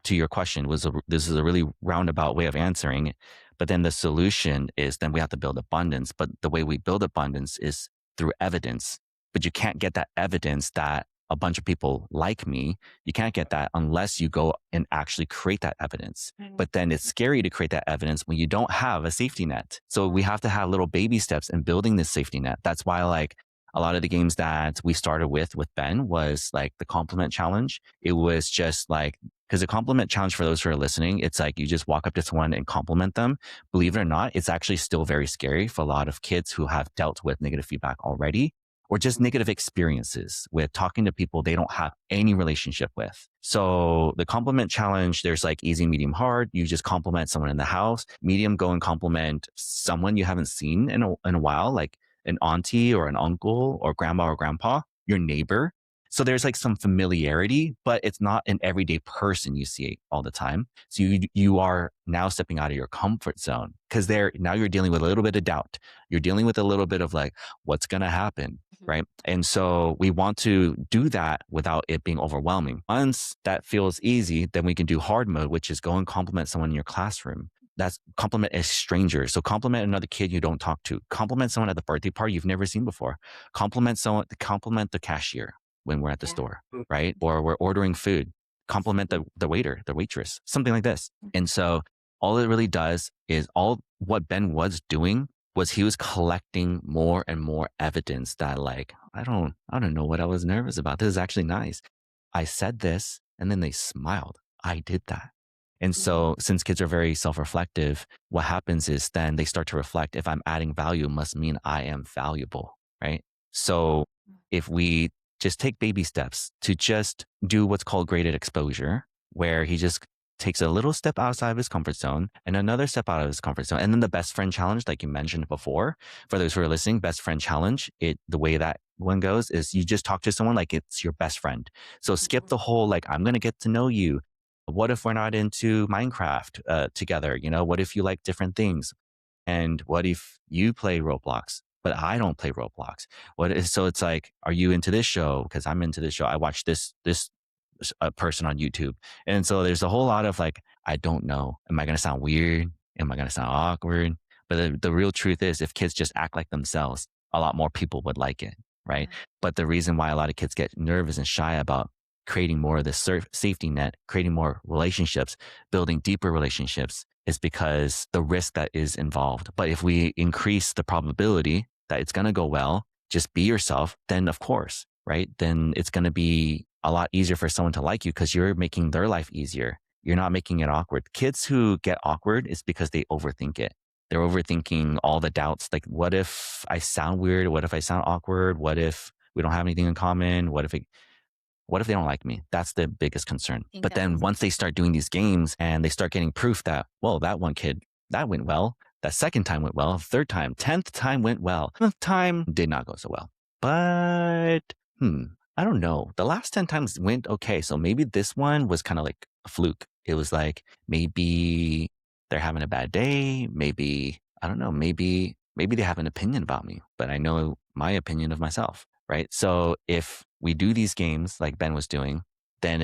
to your question this is a really roundabout way of answering it. But then the solution is then we have to build abundance. But the way we build abundance is through evidence. But you can't get that evidence that a bunch of people like me. You can't get that unless you go and actually create that evidence. But then it's scary to create that evidence when you don't have a safety net. So we have to have little baby steps in building this safety net. That's why like a lot of the games that we started with Ben was like the compliment challenge. It was just like, because the compliment challenge, for those who are listening, it's like you just walk up to someone and compliment them. Believe it or not, it's actually still very scary for a lot of kids who have dealt with negative feedback already, or just negative experiences with talking to people they don't have any relationship with. So the compliment challenge, there's like easy, medium, hard. You just compliment someone in the house. Medium, go and compliment someone you haven't seen in a while, like an auntie or an uncle or grandma or grandpa, your neighbor. So there's like some familiarity, but it's not an everyday person you see all the time. So you are now stepping out of your comfort zone, because now you're dealing with a little bit of doubt. You're dealing with a little bit of like, what's going to happen? Right. And so we want to do that without it being overwhelming. Once that feels easy, then we can do hard mode, which is go and compliment someone in your classroom. That's compliment a stranger. So compliment another kid you don't talk to. Compliment someone at the birthday party you've never seen before. Compliment the cashier when we're at the store, right? Or we're ordering food. Compliment the waiter, the waitress, something like this. And so all it really does is what Ben was doing was he was collecting more and more evidence that like, I don't know what I was nervous about. This is actually nice. I said this and then they smiled. I did that. And so since kids are very self-reflective, what happens is then they start to reflect, if I'm adding value, it must mean I am valuable, right? So if we just take baby steps to just do what's called graded exposure, where he just takes a little step outside of his comfort zone and another step out of his comfort zone. And then the best friend challenge, like you mentioned before, for those who are listening, best friend challenge, the way that one goes is you just talk to someone like it's your best friend. So skip the whole, like, I'm going to get to know you. What if we're not into Minecraft together? You know, what if you like different things? And what if you play Roblox, but I don't play Roblox? So it's like, are you into this show? Because I'm into this show. I watch this person on YouTube. And so there's a whole lot of like, I don't know. Am I going to sound weird? Am I going to sound awkward? But the real truth is, if kids just act like themselves, a lot more people would like it, right? But the reason why a lot of kids get nervous and shy about creating more of this safety net, creating more relationships, building deeper relationships, is because the risk that is involved. But if we increase the probability that it's going to go well, just be yourself, then of course, right? Then it's going to be a lot easier for someone to like you because you're making their life easier. You're not making it awkward. Kids who get awkward is because they overthink it. They're overthinking all the doubts. Like, what if I sound weird? What if I sound awkward? What if we don't have anything in common? What if they don't like me? That's the biggest concern. But then once they start doing these games and they start getting proof that, well, that one kid, that went well. That second time went well. Third time, 10th time went well. 10th time did not go so well. But, I don't know. The last 10 times went okay. So maybe this one was kind of like a fluke. It was like, maybe they're having a bad day. Maybe, I don't know. Maybe they have an opinion about me, but I know my opinion of myself, right? So if we do these games like Ben was doing, then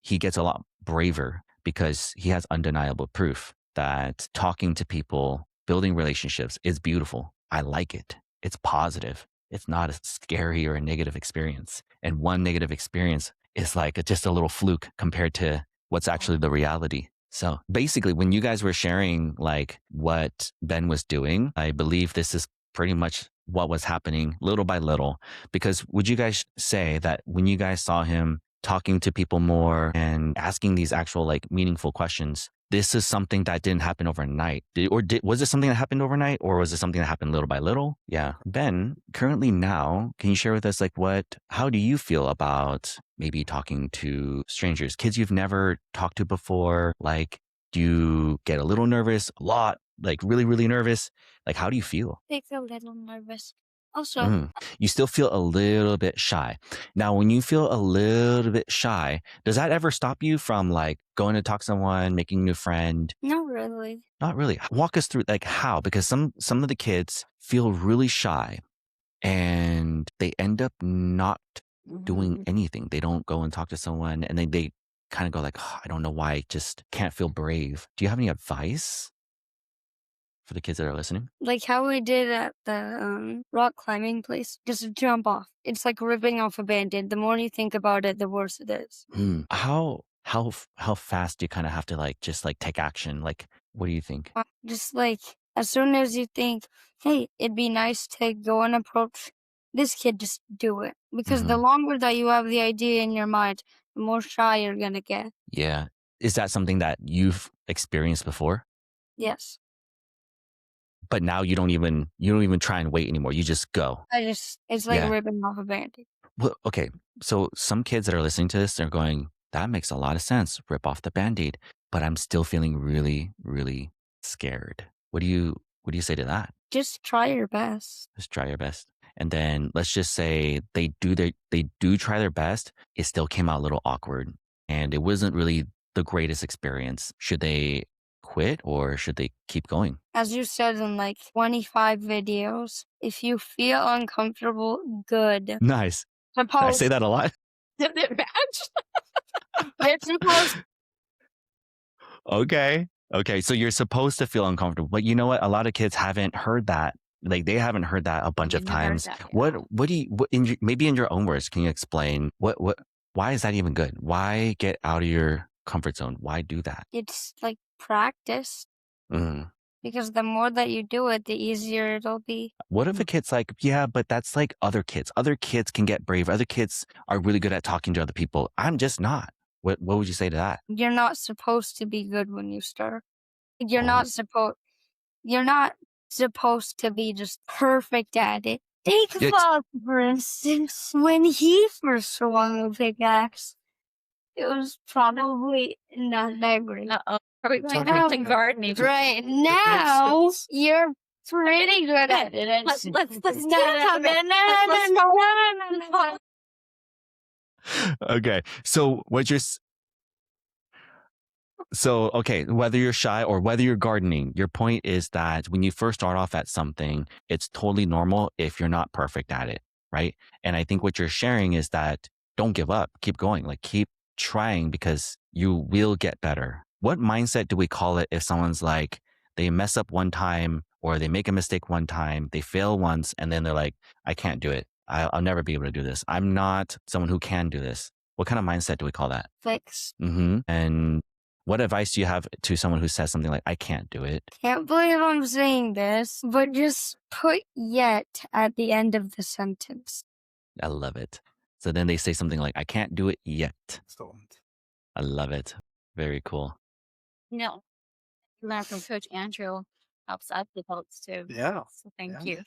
he gets a lot braver because he has undeniable proof that talking to people, building relationships is beautiful. I like it. It's positive. It's not a scary or a negative experience. And one negative experience is like just a little fluke compared to what's actually the reality. So basically, when you guys were sharing like what Ben was doing, I believe this is pretty much what was happening little by little. Because would you guys say that when you guys saw him talking to people more and asking these actual like meaningful questions, this is something that didn't happen overnight? Was it something that happened overnight, or was it something that happened little by little? Yeah. Ben, currently now, can you share with us like how do you feel about maybe talking to strangers, kids you've never talked to before? Like, do you get a little nervous, a lot, like really, really nervous? Like, how do you feel? I feel a little nervous. Also, You still feel a little bit shy. Now, when you feel a little bit shy, does that ever stop you from like going to talk to someone, making a new friend? not really. Not really. Walk us through like how, because some of the kids feel really shy and they end up not doing Mhm. anything. They don't go and talk to someone, and then they kind of go like, "Oh, I don't know why I just can't feel brave." Do you have any advice for the kids that are listening? Like how we did at the rock climbing place. Just jump off. It's like ripping off a band-aid. The more you think about it, the worse it is. How fast do you kind of have to just take action? Like, what do you think? Just like as soon as you think, hey, it'd be nice to go and approach this kid, just do it. Because the Mhm. longer that you have the idea in your mind, the more shy you're gonna get. Yeah. Is that something that you've experienced before? Yes. But now you don't even try and wait anymore. You just go. It's like Yeah. ripping off a band-aid. Well, okay. So some kids that are listening to this, they're going, that makes a lot of sense. Rip off the band-aid. But I'm still feeling really, really scared. What do you say to that? Just try your best. Just try your best. And then let's just say they do try their best. It still came out a little awkward. And it wasn't really the greatest experience. Should they quit or should they keep going? As you said in like 25 videos, if you feel uncomfortable, good. Nice. I Suppose say that a lot. Did it match? it's supposed Okay. Okay. So you're supposed to feel uncomfortable. But you know what? A lot of kids haven't heard that. Like they haven't heard that a bunch You of never heard times. that, What yeah. what do you maybe in your own words, can you explain why is that even good? Why get out of your comfort zone? Why do that? it's like practice. Mm. Because the more that you do it, the easier it'll be. What if a kid's like, yeah, but that's like other kids. Other kids can get brave. Other kids are really good at talking to other people. I'm just not. What would you say to that? You're not supposed to be good when you start. You're Oh, you're not supposed to be just perfect at it. Take it's Father, for instance, when he first swung a pickaxe, it was probably not that great. Uh-oh. Are we going Now- back to gardening? Right now, you're pretty good at it. Let's No, let's no, do no, no, it. no, Let's- no, no, no, no. okay. Okay, whether you're shy or whether you're gardening, your point is that when you first start off at something, it's totally normal if you're not perfect at it, right? And I think what you're sharing is that don't give up, keep going, like keep trying because you will get better. What mindset do we call it if someone's like, they mess up one time or they make a mistake one time, they fail once, and then they're like, I can't do it. I'll never be able to do this. I'm not someone who can do this. What kind of mindset do we call that? Fix. And what advice do you have to someone who says something like, I can't do it? Can't believe I'm saying this, but just put yet at the end of the sentence. I love it. So then they say something like, I can't do it yet. Excellent. I love it. Very cool. No. Learn from Coach Andrew helps us adults too. Yeah. So thank Yeah. you.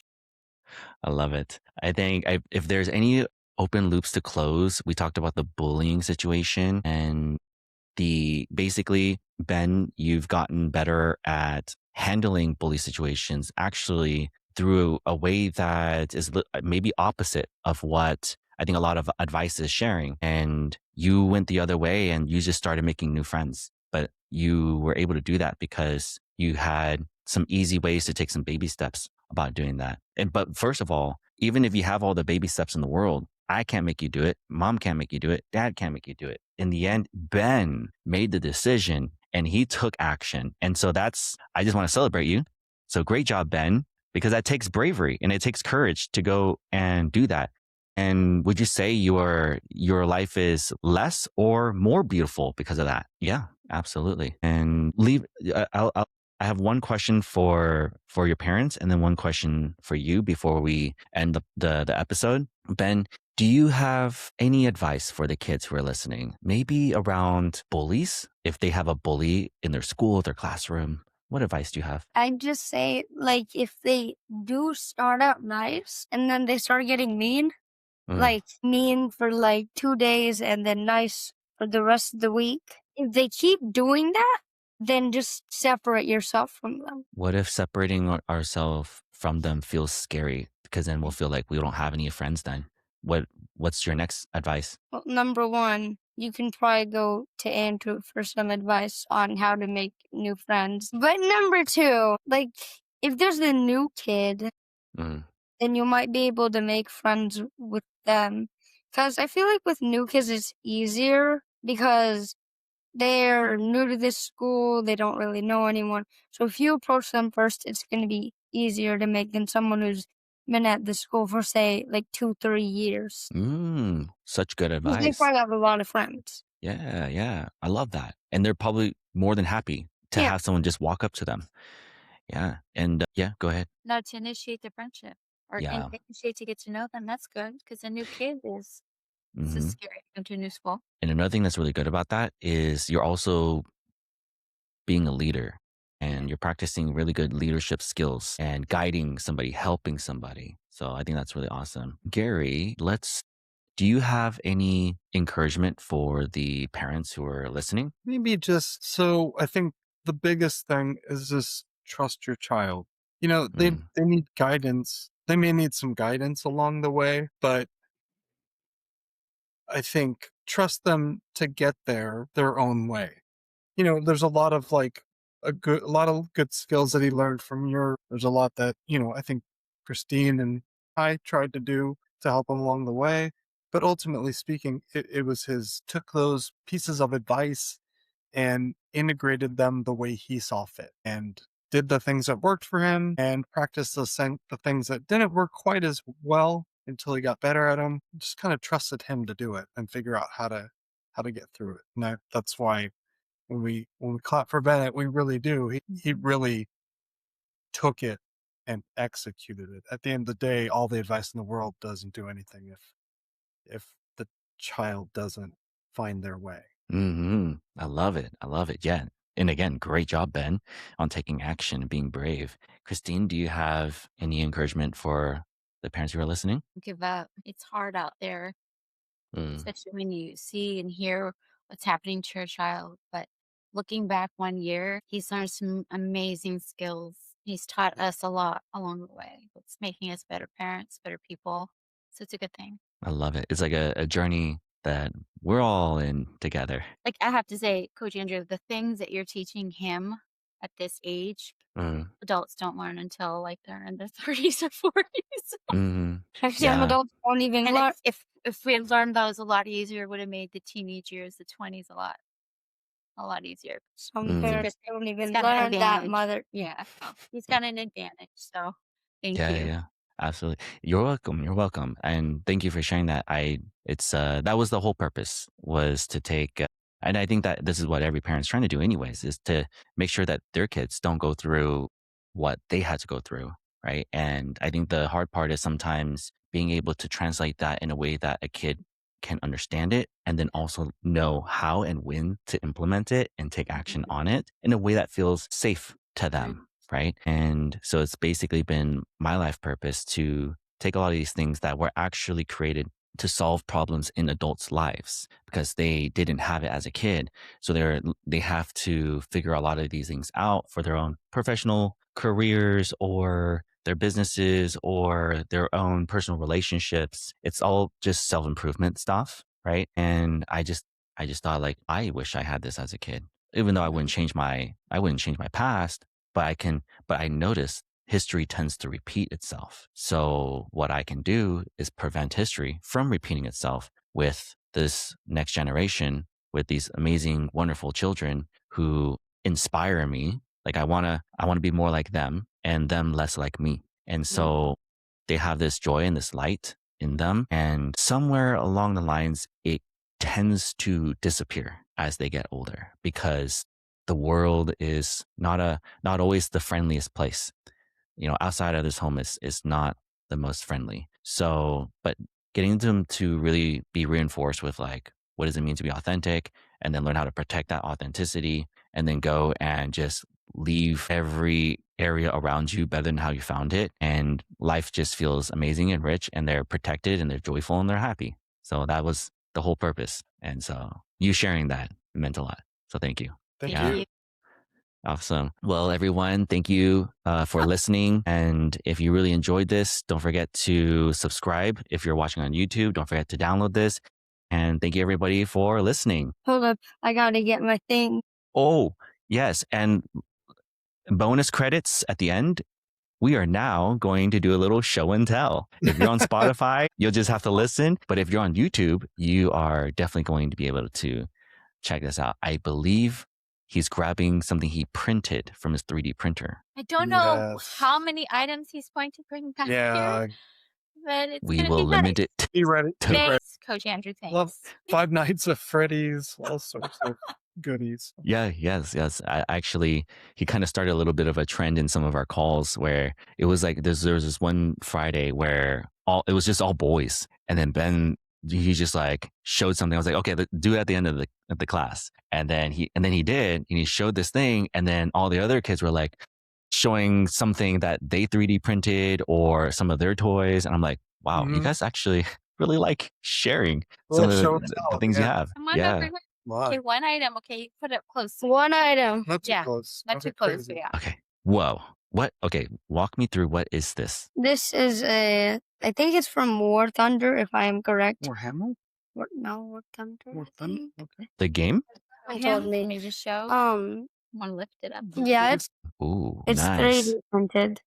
I love it. I think if there's any open loops to close, we talked about the bullying situation and basically, Ben, you've gotten better at handling bully situations actually through a way that is maybe opposite of what I think a lot of advice is sharing. And you went the other way and you just started making new friends. But you were able to do that because you had some easy ways to take some baby steps about doing that. But first of all, even if you have all the baby steps in the world, I can't make you do it. Mom can't make you do it. Dad can't make you do it. In the end, Ben made the decision and he took action. And so I just want to celebrate you. So great job, Ben, because that takes bravery and it takes courage to go and do that. And would you say your life is less or more beautiful because of that? Yeah, absolutely. And I have one question for your parents and then one question for you before we end the episode. Ben, do you have any advice for the kids who are listening? Maybe around bullies, if they have a bully in their school, their classroom. What advice do you have? I'd just say, like, if they do start out nice and then they start getting mean, like mean for like 2 days and then nice for the rest of the week, if they keep doing that, then just separate yourself from them. What if separating ourselves from them feels scary? Because then we'll feel like we don't have any friends then. What's your next advice? Well, number one, you can probably go to Andrew for some advice on how to make new friends. But number two, like, if there's a new kid, Mm. then you might be able to make friends with them Because I feel like with new kids, it's easier because they're new to this school. They don't really know anyone. So if you approach them first, it's going to be easier to make than someone who's been at the school for, say, like 2, 3 years. Such good Because they advice. probably have a lot of friends. Yeah, yeah. I love that. And they're probably more than happy to Yeah. have someone just walk up to them. Yeah. And yeah, go ahead. No, to initiate the friendship or Yeah. initiate to get to know them. That's good because a new kid is it's hmm scary to come to a new school. And another thing that's really good about that is you're also being a leader and you're practicing really good leadership skills and guiding somebody, helping somebody. So I think that's really awesome. Gary, do you have any encouragement for the parents who are listening? Maybe just so I think the biggest thing is just trust your child. You know, Mm, they need guidance. They may need some guidance along the way, but I think trust them to get there their own way. You know, there's a lot of a lot of good skills that he learned from there's a lot that, I think Christine and I tried to do to help him along the way. But ultimately speaking, it was took those pieces of advice and integrated them the way he saw fit and did the things that worked for him and practiced the things that didn't work quite as well until he got better at them. Just kind of trusted him to do it and figure out how to get through it. And that's why when we clap for Bennett, we really do. He really took it and executed it. At the end of the day, all the advice in the world doesn't do anything if the child doesn't find their way. I love it. I love it. Yeah. And again, great job, Ben, on taking action and being brave. Christine, do you have any encouragement for the parents who are listening? Give up. It's hard out there, Mm, especially when you see and hear what's happening to your child. But looking back 1 year, he's learned some amazing skills. He's taught us a lot along the way. It's making us better parents, better people. So it's a good thing. I love it. It's like a journey that we're all in together. Like I have to say, Coach Andrew, the things that you're teaching him at this age, Mm, adults don't learn until like they're in their 30s or 40s. mhm. Some Yeah. adults won't even And learn. if we had learned those a lot easier, it would have made the teenage years, the 20s a lot easier. Some Mm. parents don't He's even got an learn that advantage. mother. Yeah. He's got an advantage. So thank Yeah, you. yeah, absolutely. You're welcome. You're welcome, and thank you for sharing that. That was the whole purpose was to take, and I think that this is what every parent's trying to do, anyways, is to make sure that their kids don't go through what they had to go through, right? And I think the hard part is sometimes being able to translate that in a way that a kid can understand it, and then also know how and when to implement it and take action on it in a way that feels safe to them, right? And so it's basically been my life purpose to take a lot of these things that were actually created to solve problems in adults' lives because they didn't have it as a kid. So they have to figure a lot of these things out for their own professional careers or their businesses or their own personal relationships. It's all just self-improvement stuff, right? And I just thought like I wish I had this as a kid. Even though I wouldn't change my past, but I notice history tends to repeat itself. So what I can do is prevent history from repeating itself with this next generation, with these amazing, wonderful children who inspire me. Like I want to be more like them and them less like me. And so they have this joy and this light in them. And somewhere along the lines, it tends to disappear as they get older because the world is not always the friendliest place. Outside of this home is not the most friendly. So, but getting them to really be reinforced with like, what does it mean to be authentic? And then learn how to protect that authenticity and then go and just leave every area around you better than how you found it. And life just feels amazing and rich and they're protected and they're joyful and they're happy. So that was the whole purpose. And so you sharing that meant a lot. So thank you. Thank Yeah. you. Awesome. Well, everyone, thank you for listening. And if you really enjoyed this, don't forget to subscribe. If you're watching on YouTube, don't forget to download this. And thank you, everybody, for listening. Hold up, I gotta get my thing. Oh, yes. And bonus credits at the end. we are now going to do a little show and tell. If you're on Spotify, you'll just have to listen. But if you're on YouTube, you are definitely going to be able to check this out. I believe he's grabbing something he printed from his 3D printer. I don't know Yes. how many items he's going to bring back here, Yeah, but it's We going to will be limit nice. it. be ready. To- Be ready. Thanks, Coach Andrew. Thanks. Love Five Nights at Freddy's, all sorts of goodies. Yeah, yes. He kind of started a little bit of a trend in some of our calls where it was like there was this one Friday where it was just all boys, and then Ben he just like showed something. I was like, okay, do it at the end of the class, and then he did, and he showed this thing, and then all the other kids were like showing something that they 3D printed or some of their toys, and I'm like, wow, you guys actually really like sharing some of the things you have. Come on, Yeah. everyone. Why? Okay, one item. Okay, put it close. One item. Not too Yeah, close. Not too close. Crazy. Yeah. Okay. Whoa. What? Okay. Walk me through. What is this? This is I think it's from War Thunder, if I am correct. Warhammer? War Thunder. War I Thunder? think. Okay. The game? He told me. Maybe show. Um, Want to lift it up? yeah, Ooh, it's nice. 3D printed.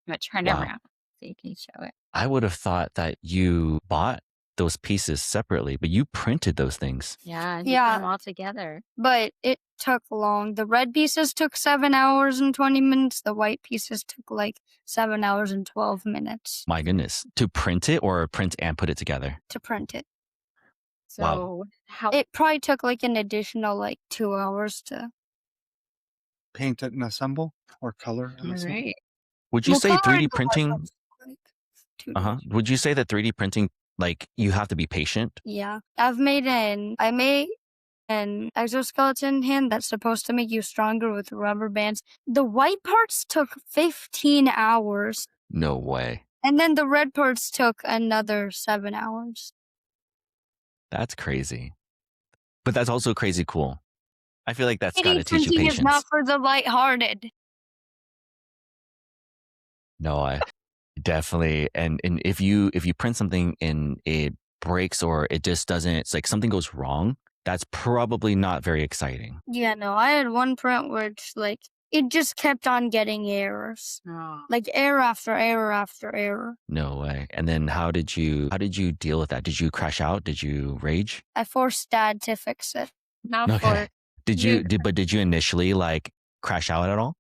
I'm gonna turn Wow. it around so you can show it. I would have thought that you bought those pieces separately, but you printed those things. Yeah, you Yeah. put them all together. But it took long. The red pieces took 7 hours and 20 minutes. The white pieces took like 7 hours and 12 minutes My goodness. To print it or print and put it together? to print it. So Wow. how? It probably took like an additional like 2 hours to. Paint it and assemble or color and assemble. Right. Would you Well, say coloring 3D the white printing? ones took, like 2 Uh huh. days. Would you say that 3D printing, like, you have to be patient? Yeah, I made an exoskeleton hand that's supposed to make you stronger with rubber bands. The white parts took 15 hours, No way. and then the red parts took another 7 hours. That's crazy. But that's also crazy cool. I feel like that's got to 3D teach you printing is not patience. for the lighthearted. No, I definitely. And if you print something and it breaks or it just doesn't, it's like something goes wrong, that's probably not very exciting. Yeah, no, I had one print where it's like it just kept on getting errors, Oh. like error after error after error. No way. And then how did you deal with that? Did you crash out? Did you rage? I forced Dad to fix it. Not Okay. for Did you initially like crash out at all?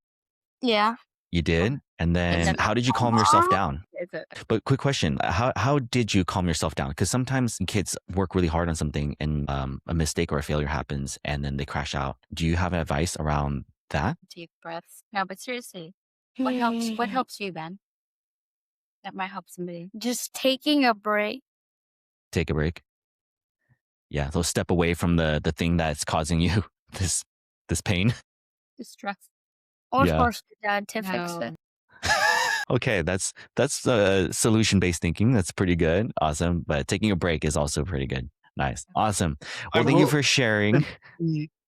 Yeah. You did? And then then- how did you calm yourself down? is it? But quick question, how did you calm yourself down? Because sometimes kids work really hard on something and a mistake or a failure happens and then they crash out. Do you have advice around that? Deep breaths. No, but seriously, what helps? What helps you, Ben? That might help somebody. Just taking a break. Take a break. Yeah, so step away from the thing that's causing you this pain. Distress. Or Yeah. force your dad to fix No. it. Okay, that's solution-based thinking. That's pretty good. Awesome. But taking a break is also pretty good. Nice. Awesome. Well, thank you for sharing.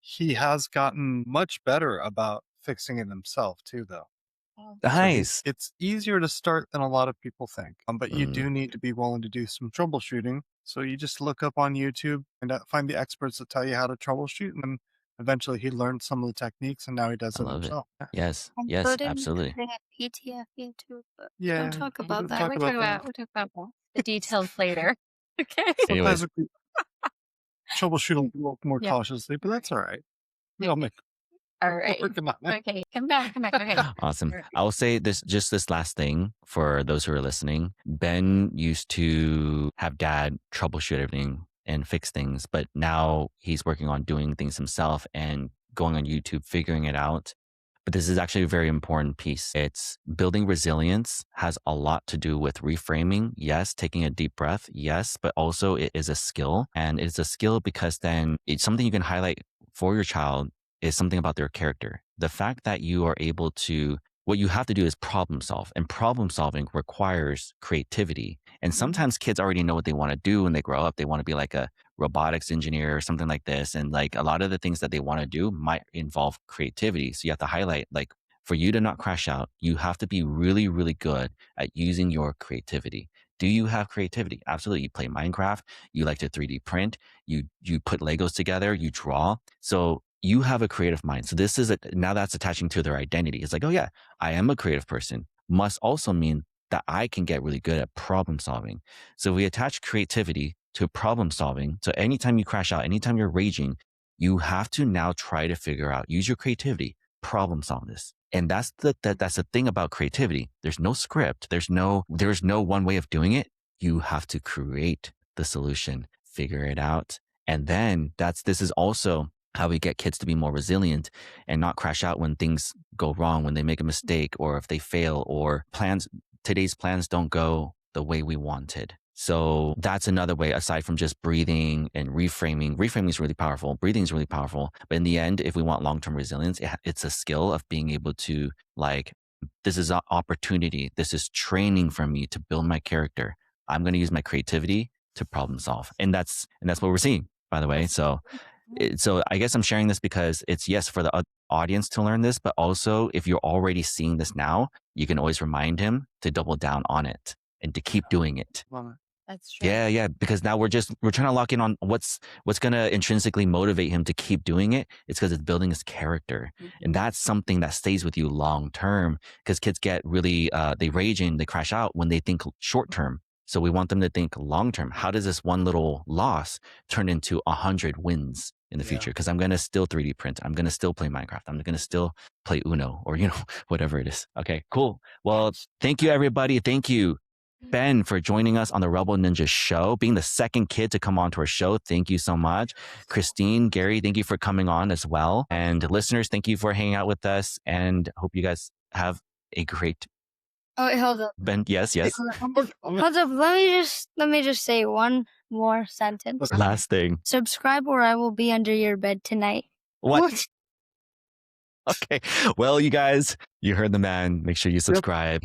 He has gotten much better about fixing it himself too, though. Oh. So Nice. it's easier to start than a lot of people think. But you Mm. do need to be willing to do some troubleshooting. So you just look up on YouTube and find the experts that tell you how to troubleshoot, and then eventually he learned some of the techniques, and now he does I it love it. himself. Yes. I'm Yes, putting absolutely. everything at PTFE too, but Yeah, don't talk we'll about that. talk We'll about talk that. about the details later. Okay. Anyways. Sometimes we troubleshoot a little more Yeah. cautiously, but that's all right. We all make All right. working on it. Okay. Come back. Okay. Awesome. All right. I'll say this last thing for those who are listening. Ben used to have dad troubleshoot everything and fix things, but now he's working on doing things himself and going on YouTube, figuring it out. But this is actually a very important piece. It's building resilience has a lot to do with reframing. Yes, taking a deep breath. Yes, but also it is a skill, and it's a skill because then it's something you can highlight for your child is something about their character. The fact that you are able to, what you have to do is problem solve, and problem solving requires creativity. And sometimes kids already know what they want to do when they grow up. They want to be like a robotics engineer or something like this. And like a lot of the things that they want to do might involve creativity. So you have to highlight, like, for you to not crash out, you have to be really, really good at using your creativity. Do you have creativity? Absolutely. You play Minecraft, you like to 3D print, you put Legos together, you draw. So you have a creative mind. So this is now that's attaching to their identity. It's like, oh yeah, I am a creative person. must also mean that I can get really good at problem solving. So we attach creativity to problem solving. So anytime you crash out, anytime you're raging, you have to now try to figure out, use your creativity, problem solve this. And that's the thing about creativity. There's no script. There's no one way of doing it. You have to create the solution, figure it out. And then this is also how we get kids to be more resilient and not crash out when things go wrong, when they make a mistake or if they fail or today's plans don't go the way we wanted. So that's another way, aside from just breathing and reframing. Reframing is really powerful. Breathing is really powerful. But in the end, if we want long-term resilience, it's a skill of being able to this is an opportunity. This is training for me to build my character. I'm going to use my creativity to problem solve. And that's what we're seeing, by the way. So I guess I'm sharing this because it's, yes, for the audience to learn this, but also if you're already seeing this now, you can always remind him to double down on it and to keep doing it. That's true. Yeah, because now we're trying to lock in on what's going to intrinsically motivate him to keep doing it. It's because it's building his character. And that's something that stays with you long term, because kids get really, they rage and they crash out when they think short term. So we want them to think long term. How does this one little loss turn into 100 wins in the future? Because I'm going to still 3D print. I'm going to still play Minecraft. I'm going to still play Uno or, whatever it is. Okay, cool. Well, thank you, everybody. Thank you, Ben, for joining us on the Rebel Ninja show, being the second kid to come on to our show. Thank you so much. Christine, Gary, thank you for coming on as well. And listeners, thank you for hanging out with us, and hope you guys have a great... Oh, wait, hold up. Ben, yes. Hold up. Let me just say one more sentence. Last thing. Subscribe or I will be under your bed tonight. What? Okay. Well, you guys, you heard the man. Make sure you subscribe.